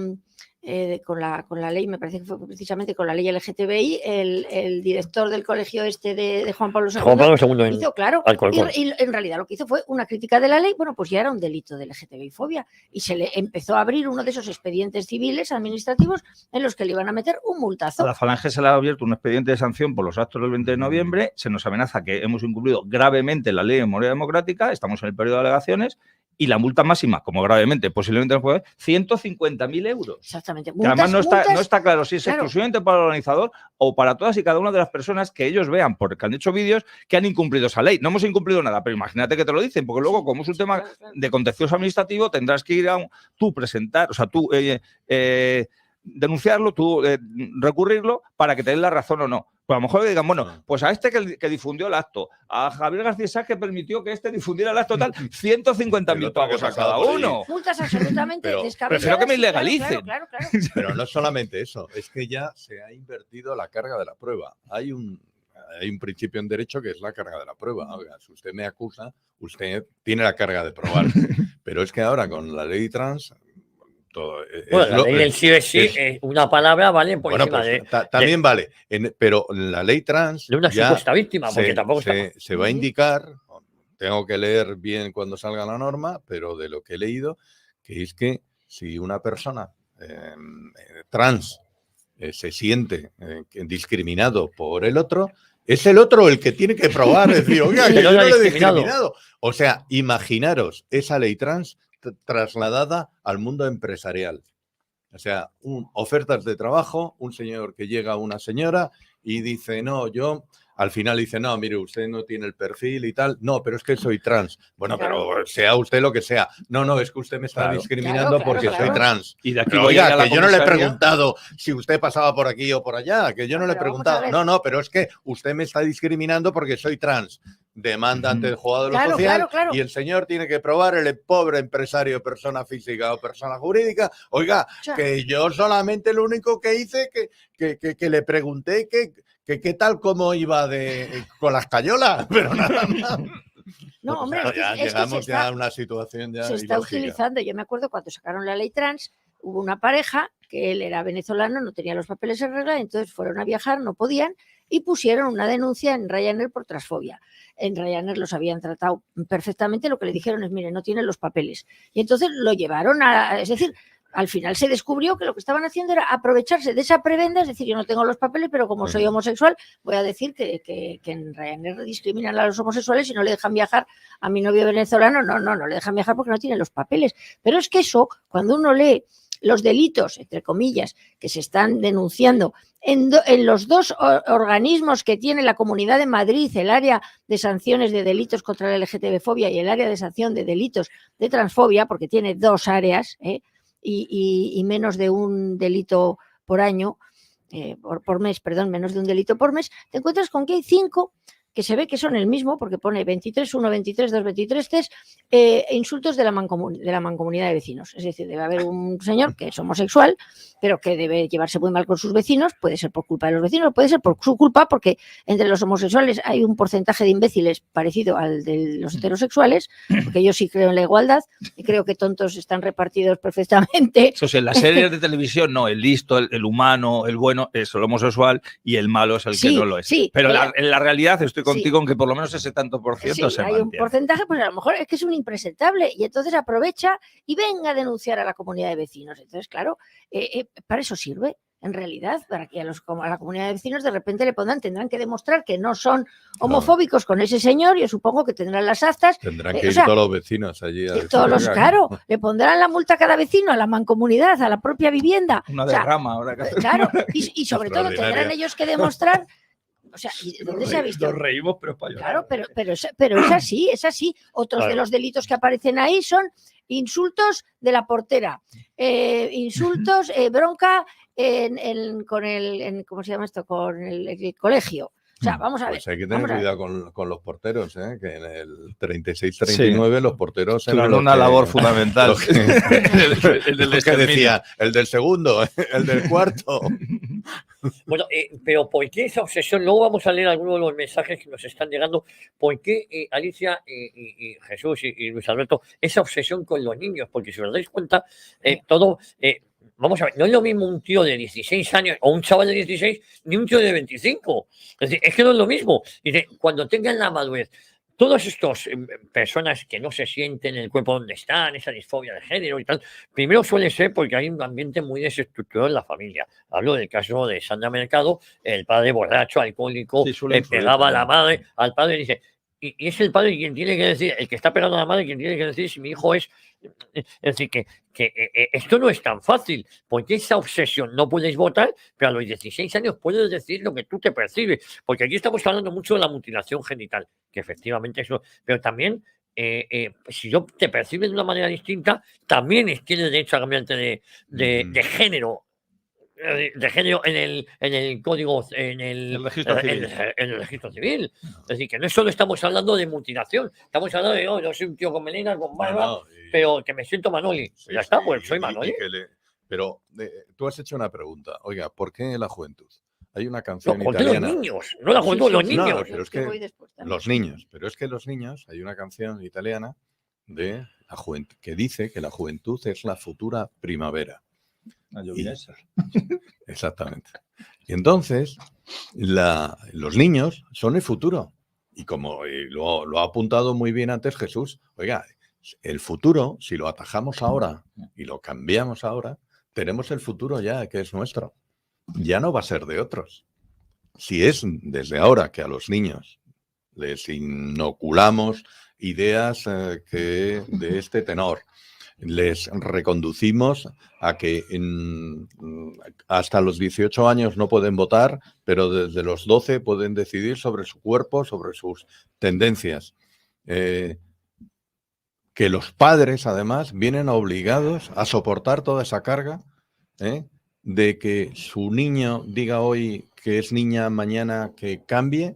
con la ley, me parece que fue precisamente con la ley LGTBI, el director del colegio de Juan Pablo II, Juan Pablo II hizo, claro, Alcorcón. y en realidad lo que hizo fue una crítica de la ley. Bueno, pues ya era un delito de LGTBI-fobia y se le empezó a abrir uno de esos expedientes civiles administrativos en los que le iban a meter un multazo. A la Falange se le ha abierto un expediente de sanción por los actos del 20 de noviembre, se nos amenaza que hemos incumplido gravemente la ley de memoria democrática, estamos en el periodo de alegaciones, y la multa máxima, como gravemente, posiblemente 150.000 euros. Exactamente. Que además no está claro si es exclusivamente para el organizador o para todas y cada una de las personas que ellos vean, porque han hecho vídeos que han incumplido esa ley. No hemos incumplido nada, pero imagínate que te lo dicen, porque luego, como es un tema de contencioso administrativo, tendrás que ir tú presentar, o sea, tú denunciarlo, tú recurrirlo para que te den la razón o no. Pues a lo mejor digan, bueno, pues a este que difundió el acto, a Javier García Sá que permitió que difundiera el acto tal, 150.000 pavos a cada uno. Multas absolutamente descabelladas. Prefiero que me ilegalicen. Claro. Pero no solamente eso, es que ya se ha invertido la carga de la prueba. Hay un principio en derecho que es la carga de la prueba. Oiga, si usted me acusa, usted tiene la carga de probar. Pero es que ahora con la ley trans... Bueno, la ley del sí es sí, una palabra vale por encima pues, también vale, pero la ley trans de una supuesta víctima, porque tampoco se va a indicar, tengo que leer bien cuando salga la norma, pero de lo que he leído, que es que si una persona trans se siente discriminado por el otro, es el otro el que tiene que probar, decir, oiga, que yo no le he discriminado. O sea, imaginaros esa ley trans trasladada al mundo empresarial. O sea, ofertas de trabajo, un señor que llega a una señora y dice, no, yo... Al final dice, no, mire, usted no tiene el perfil y tal. No, pero es que soy trans. Bueno, pero sea usted lo que sea. No, es que usted me está discriminando porque soy trans. Y de aquí pero, oiga, que yo no le he preguntado si usted pasaba por aquí o por allá, que yo no le he preguntado. No, pero es que usted me está discriminando porque soy trans. Demanda ante el juzgado de lo social y el señor tiene que probar, el pobre empresario, persona física o persona jurídica, oiga, que yo solamente lo único que hice que le pregunté que qué tal cómo iba con las cayolas, pero nada más. No, hombre, ya llegamos ya a una situación ya se está utilizando. Yo me acuerdo cuando sacaron la ley trans, hubo una pareja que él era venezolano, no tenía los papeles en regla, entonces fueron a viajar, no podían, y pusieron una denuncia en Ryanair por transfobia. En Ryanair los habían tratado perfectamente, lo que le dijeron es, mire, no tienen los papeles. Y entonces lo llevaron es decir, al final se descubrió que lo que estaban haciendo era aprovecharse de esa prebenda, es decir, yo no tengo los papeles, pero como soy homosexual, voy a decir que en Ryanair discriminan a los homosexuales y no le dejan viajar a mi novio venezolano. No le dejan viajar porque no tiene los papeles. Pero es que eso, cuando uno lee los delitos, entre comillas, que se están denunciando en los dos organismos que tiene la Comunidad de Madrid, el área de sanciones de delitos contra la LGTB-fobia y el área de sanción de delitos de transfobia, porque tiene dos áreas, y menos de un delito por año, por mes, perdón, menos de un delito por mes, te encuentras con que hay 5 que se ve que son el mismo, porque pone 23, 1, 23, 2, 23, 3, insultos de la mancomunidad de vecinos. Es decir, debe haber un señor que es homosexual, pero que debe llevarse muy mal con sus vecinos, puede ser por culpa de los vecinos, puede ser por su culpa, porque entre los homosexuales hay un porcentaje de imbéciles parecido al de los heterosexuales, porque yo sí creo en la igualdad, y creo que tontos están repartidos perfectamente. Eso sí, en las series de televisión, no, el listo, el humano, el bueno es el homosexual y el malo es el que no lo es. Sí, pero en la realidad estoy contigo en que por lo menos ese tanto por ciento se mantiene. Hay un porcentaje, pues a lo mejor es que es un impresentable y entonces aprovecha y venga a denunciar a la comunidad de vecinos. Entonces, claro, para eso sirve, en realidad, para que a la comunidad de vecinos de repente tendrán que demostrar que no son homofóbicos con ese señor. Yo supongo que tendrán las actas. Tendrán que ir todos los vecinos allí. Claro, le pondrán la multa a cada vecino, a la mancomunidad, a la propia vivienda. Una derrama ahora que claro, y sobre todo tendrán ellos que demostrar. O sea, ¿dónde se ha visto? Nos reímos, pero para llorar. Claro, pero es así. Otros de los delitos que aparecen ahí son insultos de la portera, insultos, bronca con el ¿cómo se llama esto? Con el colegio. O sea, vamos a ver. Pues hay que tener cuidado con los porteros, que en el 36-39 los porteros eran una labor fundamental. El que decía, el del segundo, el del cuarto. Bueno, pero ¿por qué esa obsesión? Luego vamos a leer algunos de los mensajes que nos están llegando. ¿Por qué, Alicia y Jesús y Luis Alberto, esa obsesión con los niños? Porque si os dais cuenta, todo... vamos a ver, no es lo mismo un tío de 16 años o un chaval de 16 ni un tío de 25. Es decir, es que no es lo mismo. Dice, cuando tengan la madurez, todas estas personas que no se sienten en el cuerpo donde están, esa disfobia de género y tal, primero suele ser porque hay un ambiente muy desestructurado en la familia. Hablo del caso de Sandra Mercado, el padre borracho, alcohólico, Sí, suele influir pegaba a la también. madre, al padre dice, y es el padre quien tiene que decir, el que está pegando a la madre, quien tiene que decir si mi hijo es. Es decir, que esto no es tan fácil, porque esa obsesión no puedes votar, pero a los 16 años puedes decir lo que tú te percibes, porque aquí estamos hablando mucho de la mutilación genital, que efectivamente eso, pero también si yo te percibes de una manera distinta, también tienes derecho a cambiarte de género. De género en el código, El registro civil. en el registro civil. Es decir, que no solo estamos hablando de mutilación, estamos hablando de, yo soy un tío con melena, con barba, No, y- pero que me siento Manoli. sí, Ya está, sí, pues soy y Manoli. pero tú has hecho una pregunta. Oiga, ¿por qué la juventud? Hay una No, canción conté los italiana. niños, no la juventud, los No, niños. pero es Yo que voy después también. los niños, pero es que los niños, hay una canción italiana de la juventud que dice que la juventud es la futura primavera. Exactamente. Y entonces, los niños son el futuro. Y como lo ha apuntado muy bien antes Jesús, oiga, el futuro, si lo atajamos ahora y lo cambiamos ahora, tenemos el futuro ya que es nuestro. Ya no va a ser de otros. Si es desde ahora que a los niños les inoculamos ideas que de este tenor, les reconducimos a que hasta los 18 años no pueden votar, pero desde los 12 pueden decidir sobre su cuerpo, sobre sus tendencias. Que los padres, además, vienen obligados a soportar toda esa carga de que su niño diga hoy que es niña, mañana que cambie.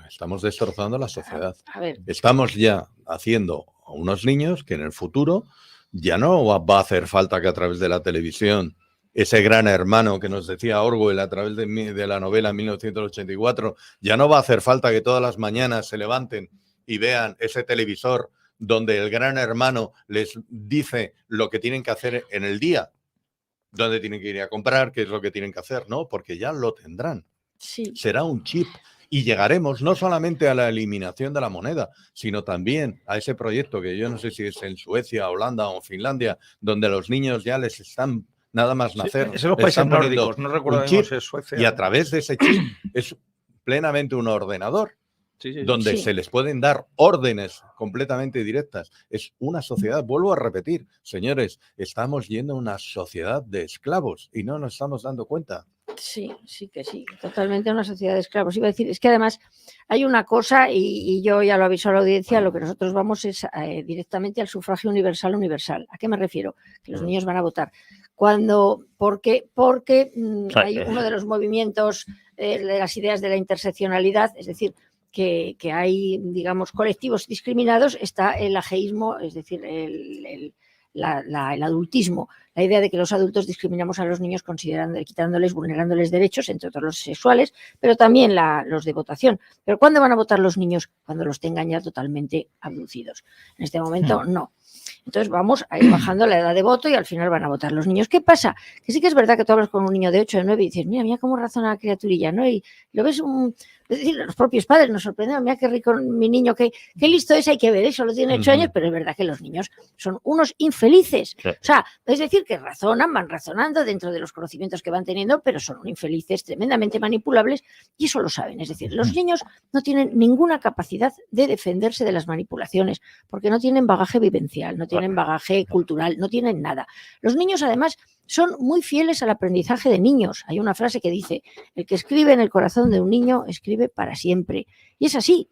Estamos destrozando la sociedad. A ver, Estamos ya haciendo a unos niños que en el futuro ya no va a hacer falta que a través de la televisión, ese gran hermano que nos decía Orwell a través de la novela 1984, ya no va a hacer falta que todas las mañanas se levanten y vean ese televisor donde el gran hermano les dice lo que tienen que hacer en el día, dónde tienen que ir a comprar, qué es lo que tienen que hacer, ¿no? Porque ya lo tendrán. sí. Será un chip. Y llegaremos no solamente a la eliminación de la moneda, sino también a ese proyecto que yo no sé si es en Suecia, Holanda o Finlandia, donde los niños ya les están nada más nacer. Es en los les países están poniendo nórdicos, no recuerdo un bien chip, si es Suecia. y a través de ese chip es plenamente un ordenador donde Sí. se les pueden dar órdenes completamente directas. Es una sociedad, vuelvo a repetir, señores, estamos yendo a una sociedad de esclavos y no nos estamos dando cuenta. Sí, sí que sí, totalmente una sociedad de esclavos. Iba a decir, es que además hay una cosa, y yo ya lo aviso a la audiencia, lo que nosotros vamos es directamente al sufragio universal. ¿A qué me refiero? Que los niños van a votar. ¿Por qué? Porque hay uno de los movimientos de las ideas de la interseccionalidad, es decir, que hay, digamos, colectivos discriminados, está el ageísmo, es decir, el adultismo, la idea de que los adultos discriminamos a los niños quitándoles, vulnerándoles derechos, entre otros los sexuales, pero también los de votación. ¿Pero cuándo van a votar los niños? Cuando los tengan ya totalmente abducidos. En este momento no. Entonces vamos a ir bajando la edad de voto y al final van a votar los niños. ¿Qué pasa? Que sí que es verdad que tú hablas con un niño de 8 o de 9 y dices, mira cómo razona la criaturilla, ¿no? Y lo ves es decir, los propios padres nos sorprenden, mira qué rico mi niño, qué listo es, hay que ver, solo tiene 8 años, pero es verdad que los niños son unos infelices. Sí. O sea, es decir, que van razonando dentro de los conocimientos que van teniendo, pero son infelices, tremendamente manipulables, y eso lo saben. Es decir, los niños no tienen ninguna capacidad de defenderse de las manipulaciones, porque no tienen bagaje vivencial, no tienen bagaje cultural, no tienen nada. Los niños, además, son muy fieles al aprendizaje de niños. Hay una frase que dice, el que escribe en el corazón de un niño escribe para siempre. Y es así.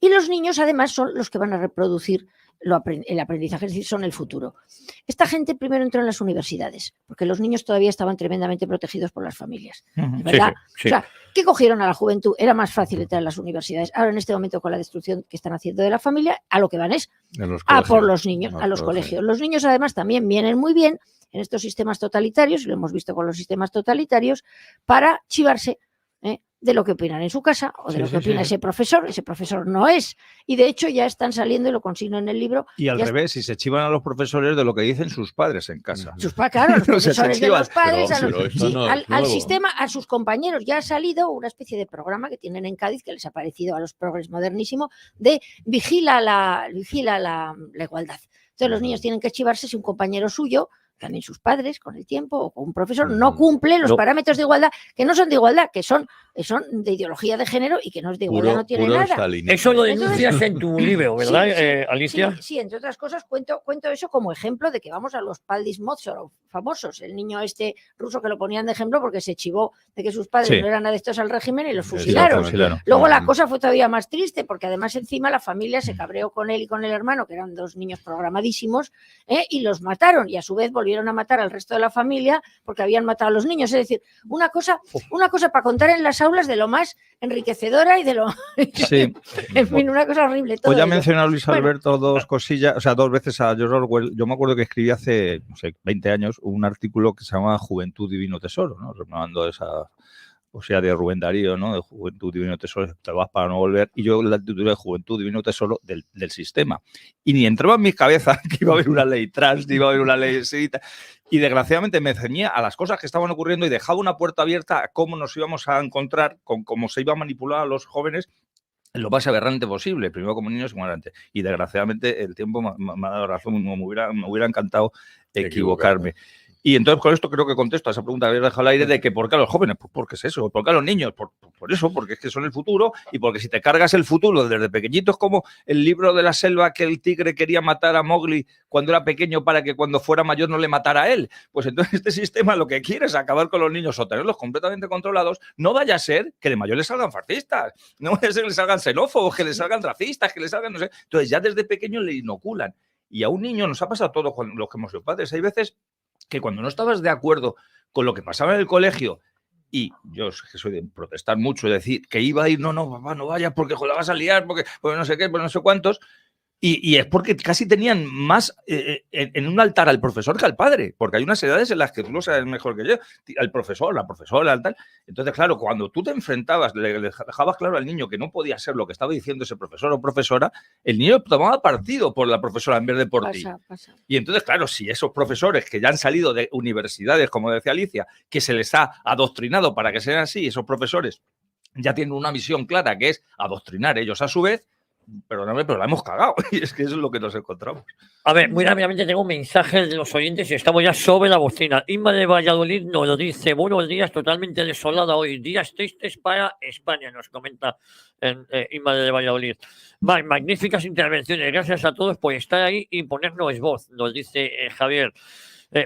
Y los niños, además, son los que van a reproducir el aprendizaje, es decir, son el futuro. Esta gente primero entró en las universidades, porque los niños todavía estaban tremendamente protegidos por las familias. ¿Verdad? Sí. O sea, ¿qué cogieron a la juventud? Era más fácil entrar en las universidades. Ahora, en este momento, con la destrucción que están haciendo de la familia, a lo que van es a por los niños, a los colegios. Los niños, además, también vienen muy bien en estos sistemas totalitarios, y lo hemos visto con los sistemas totalitarios, para chivarse. de lo que opinan en su casa o de lo que opina ese profesor. Ese profesor no es. Y de hecho ya están saliendo, y lo consigno en el libro. Y al revés, si se chivan a los profesores de lo que dicen sus padres en casa. Claro, los profesores de los padres, al sistema, a sus compañeros. Ya ha salido una especie de programa que tienen en Cádiz, que les ha parecido a los progres modernísimo, de vigila la igualdad. Entonces los niños tienen que chivarse si un compañero suyo, también sus padres, con el tiempo, o con un profesor, no cumple los parámetros de igualdad, que no son de igualdad, que son de ideología de género y que no es de igualdad, no tiene nada. Eso lo denuncias en tu libro, ¿verdad, Alicia? Sí, entre otras cosas cuento eso como ejemplo de que vamos a los Paldis Mozorov famosos, el niño ruso que lo ponían de ejemplo porque se chivó de que sus padres no eran adeptos al régimen y los fusilaron. Luego la cosa fue todavía más triste porque además encima la familia se cabreó con él y con el hermano, que eran dos niños programadísimos, y los mataron, y a su vez volvieron a matar al resto de la familia porque habían matado a los niños. Es decir, una cosa para contar en las aulas de lo más enriquecedora y de lo... Sí. En fin, una cosa horrible. Pues ya mencionado Luis Alberto dos cosillas, o sea, dos veces a George Orwell. Yo me acuerdo que escribí hace, no sé, 20 años un artículo que se llama Juventud, Divino Tesoro, ¿no? Renovando esa poesía de Rubén Darío, ¿no? De Juventud, Divino Tesoro, te vas para no volver. Y yo la titulé Juventud, Divino Tesoro del sistema. Y ni entraba en mi cabeza que iba a haber una ley trans, ni iba a haber una ley así. Y desgraciadamente me ceñía a las cosas que estaban ocurriendo y dejaba una puerta abierta a cómo nos íbamos a encontrar, con cómo se iba a manipular a los jóvenes en lo más aberrante posible, primero como niños y como adelante. Y desgraciadamente el tiempo me ha dado razón, me hubiera encantado equivocarme. Y entonces con esto creo que contesto a esa pregunta que habéis dejado al aire de que ¿por qué a los jóvenes? Pues porque es eso, ¿por qué a los niños? Por eso, porque es que son el futuro y porque si te cargas el futuro desde pequeñitos, como el libro de la selva que el tigre quería matar a Mowgli cuando era pequeño para que cuando fuera mayor no le matara a él, pues entonces este sistema lo que quiere es acabar con los niños o tenerlos completamente controlados. No vaya a ser que de mayor les salgan fascistas, no vaya a ser que les salgan xenófobos, que les salgan racistas, que les salgan no sé. Entonces ya desde pequeño le inoculan. Y a un niño nos ha pasado todo con los que hemos sido padres. Hay veces que cuando no estabas de acuerdo con lo que pasaba en el colegio, y yo soy de protestar mucho, de decir que iba a ir, no, papá, no vayas porque la vas a liar, porque no sé qué, porque no sé cuántos, y es porque casi tenían más en un altar al profesor que al padre, porque hay unas edades en las que tú lo sabes mejor que yo, al profesor, la profesora, tal. Entonces, claro, cuando tú te enfrentabas, le dejabas claro al niño que no podía ser lo que estaba diciendo ese profesor o profesora, el niño tomaba partido por la profesora en vez de por ti. Y entonces, claro, si esos profesores que ya han salido de universidades, como decía Alicia, que se les ha adoctrinado para que sean así, esos profesores ya tienen una misión clara que es adoctrinar ellos a su vez, perdóname, pero la hemos cagado. Y es que eso es lo que nos encontramos. A ver, muy rápidamente tengo mensajes de los oyentes y estamos ya sobre la bocina. Inma de Valladolid nos lo dice. Buenos días, totalmente desolada hoy. Días tristes para España, nos comenta Inma de Valladolid. Magníficas intervenciones. Gracias a todos por estar ahí y ponernos voz, nos dice Javier.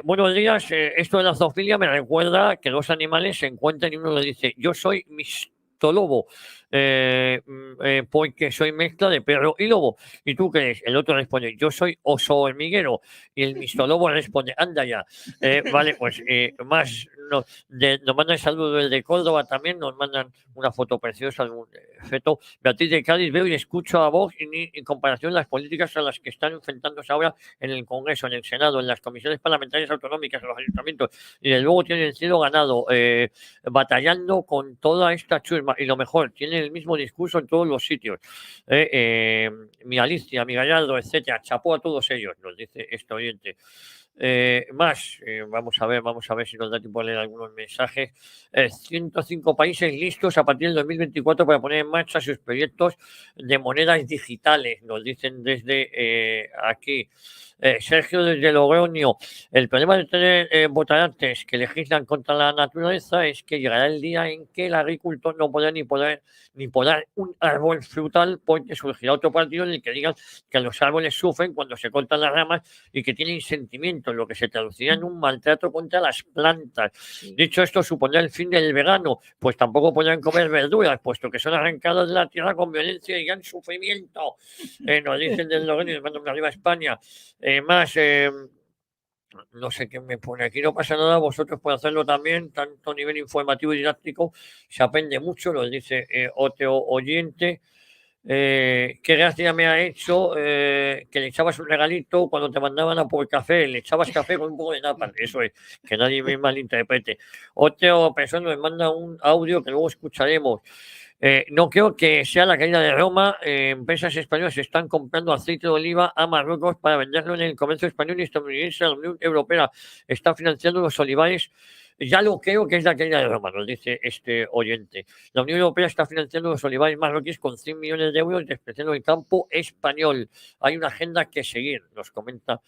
Buenos días. Esto de la zoofilia me recuerda que dos animales se encuentran y uno le dice: yo soy mistolobo. Porque soy mezcla de perro y lobo. ¿Y tú qué eres? El otro responde: yo soy oso hormiguero. Y el mistolobo responde: anda ya. Vale, pues más nos mandan saludos desde Córdoba también, nos mandan una foto preciosa de un feto. Beatriz de Cádiz: veo y escucho a Vox en comparación las políticas a las que están enfrentándose ahora en el Congreso, en el Senado, en las comisiones parlamentarias autonómicas, en los ayuntamientos, y desde luego tienen el cielo ganado, batallando con toda esta chusma, y lo mejor, tienen el mismo discurso en todos los sitios. Mi Alicia, mi Gallardo, etcétera. Chapó a todos ellos, nos dice este oyente. Vamos a ver si nos da tiempo a leer algunos mensajes. 105 países listos a partir del 2024 para poner en marcha sus proyectos de monedas digitales, nos dicen desde aquí. Sergio desde Logroño: el problema de tener votantes que legislan contra la naturaleza es que llegará el día en que el agricultor no podrá ni podar un árbol frutal, porque surgirá otro partido en el que digan que los árboles sufren cuando se cortan las ramas y que tienen sentimientos, lo que se traduciría en un maltrato contra las plantas. Dicho esto, supondrá el fin del vegano, pues tampoco podrán comer verduras, puesto que son arrancadas de la tierra con violencia y gran sufrimiento. Nos dicen desde Logroño, les mando arriba a España. No sé qué me pone aquí, no pasa nada, vosotros podéis hacerlo también, tanto a nivel informativo y didáctico, se aprende mucho, nos dice otro oyente. Qué gracia me ha hecho que le echabas un regalito cuando te mandaban a por café, le echabas café con un poco de napa, eso es, que nadie me malinterprete. Otra persona me manda un audio que luego escucharemos. No creo que sea la caída de Roma. Empresas españolas están comprando aceite de oliva a Marruecos para venderlo en el comercio español y estadounidense. La Unión Europea está financiando los olivares. Ya lo creo que es la caída de Roma, nos dice este oyente. La Unión Europea está financiando los olivares marroquíes con 100 millones de euros, despreciando el campo español. Hay una agenda que seguir, nos comenta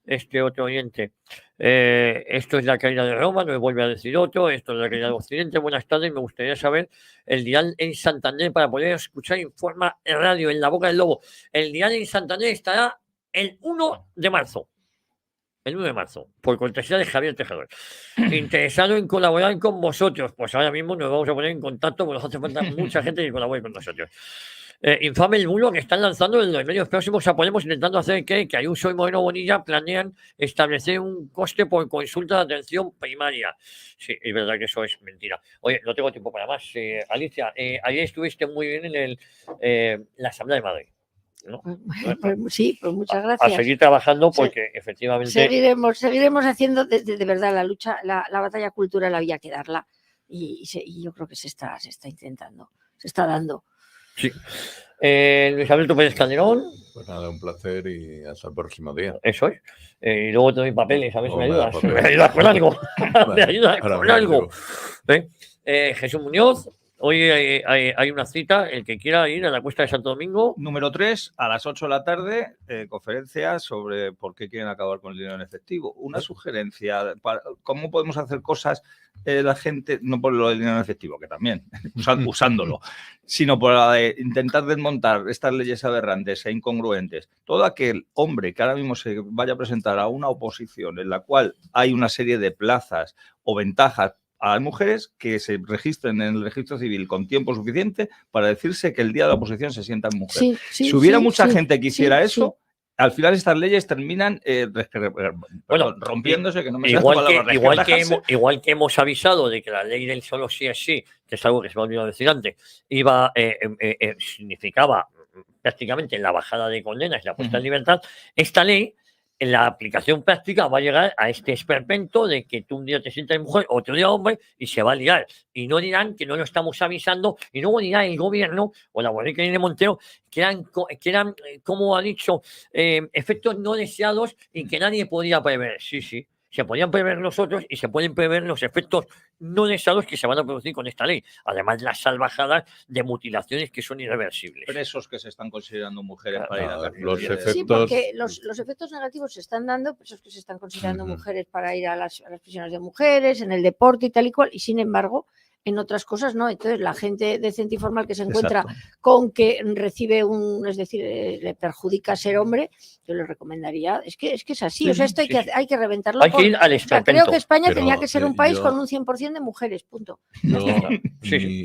este otro oyente. Esto es la caída de Roma, nos vuelve a decir otro. Esto es la caída de Occidente. Buenas tardes, me gustaría saber el dial en Santander para poder escuchar Informa en radio, en la boca del lobo. El dial en Santander estará el 1 de marzo. El 1 de marzo, por cortesía de Javier Tejedor. Interesado en colaborar con vosotros, pues ahora mismo nos vamos a poner en contacto, porque nos hace falta mucha gente que colabore con nosotros. Infame el bulo que están lanzando en los medios próximos a Podemos, intentando hacer que Ayuso y Moreno Bonilla planean establecer un coste por consulta de atención primaria. Sí, es verdad que eso es mentira. Oye, no tengo tiempo para más. Alicia, ayer estuviste muy bien en la Asamblea de Madrid, ¿no? Pues sí, pues muchas gracias. A seguir trabajando porque efectivamente... Seguiremos haciendo de verdad la lucha, la batalla cultural había que darla y yo creo que se está intentando, se está dando. Sí. Luis Alberto Pérez Calderón. Pues nada, un placer y hasta el próximo día. Eso es. Y luego te doy papeles, a ver si me ayudas. Papeles. Me ayudas con algo. Me ayudas Ahora con me algo. Jesús Muñoz. Hoy hay una cita, el que quiera ir a la Cuesta de Santo Domingo. Número 3, a las 8 de la tarde, conferencia sobre por qué quieren acabar con el dinero en efectivo. Una sugerencia, para cómo podemos hacer cosas la gente, no por lo del dinero en efectivo, que también, usándolo, sino por la de intentar desmontar estas leyes aberrantes e incongruentes. Todo aquel hombre que ahora mismo se vaya a presentar a una oposición en la cual hay una serie de plazas o ventajas a las mujeres, que se registren en el registro civil con tiempo suficiente para decirse que el día de la oposición se sientan mujeres. Si hubiera mucha gente que hiciera eso, al final estas leyes terminan rompiéndose, que no me igual que hemos avisado de que la ley del solo sí es sí, que es algo que se me ha olvidado decir antes, significaba prácticamente la bajada de condenas y la puesta en libertad. Esta ley, en la aplicación práctica, va a llegar a este esperpento de que tú un día te sientas mujer, otro día hombre, y se va a liar. Y no dirán que no lo estamos avisando, y luego dirá el gobierno o la guardia de Montero que eran, como ha dicho, efectos no deseados y que nadie podía prever. Sí, sí. Se podían prever nosotros y se pueden prever los efectos no deseados que se van a producir con esta ley. Además, las salvajadas de mutilaciones que son irreversibles. Presos que se están considerando mujeres para ir a cárcel. Los efectos... Sí, porque los efectos negativos se están dando, presos que se están considerando mujeres para ir a las prisiones de mujeres, en el deporte y tal y cual, y sin embargo, en otras cosas no. Entonces, la gente decente y formal que se encuentra con que recibe es decir, le perjudica ser hombre, yo le recomendaría, es que es así, Sí, o sea, esto hay que reventarlo. Hay que ir al esperpento. Creo que España tenía que ser un país con un 100% de mujeres, punto.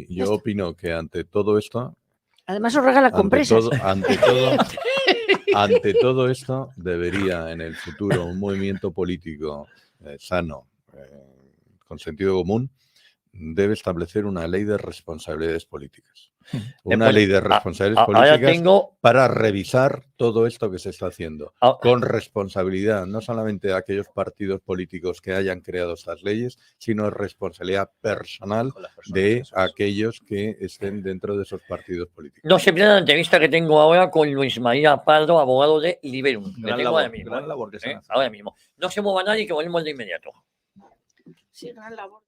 Yo opino que ante todo esto... Además os regala compresas. Ante todo esto, debería en el futuro un movimiento político sano, con sentido común, debe establecer una ley de responsabilidades políticas. Una ley de responsabilidades políticas para revisar todo esto que se está haciendo. Con responsabilidad, no solamente de aquellos partidos políticos que hayan creado estas leyes, sino responsabilidad personal de aquellos que estén dentro de esos partidos políticos. No se pierdan la entrevista que tengo ahora con Luis María Pardo, abogado de Liberum. Gran labor que se hace. Ahora mismo. No se mueva nadie, que volvemos de inmediato. Sí, gran labor.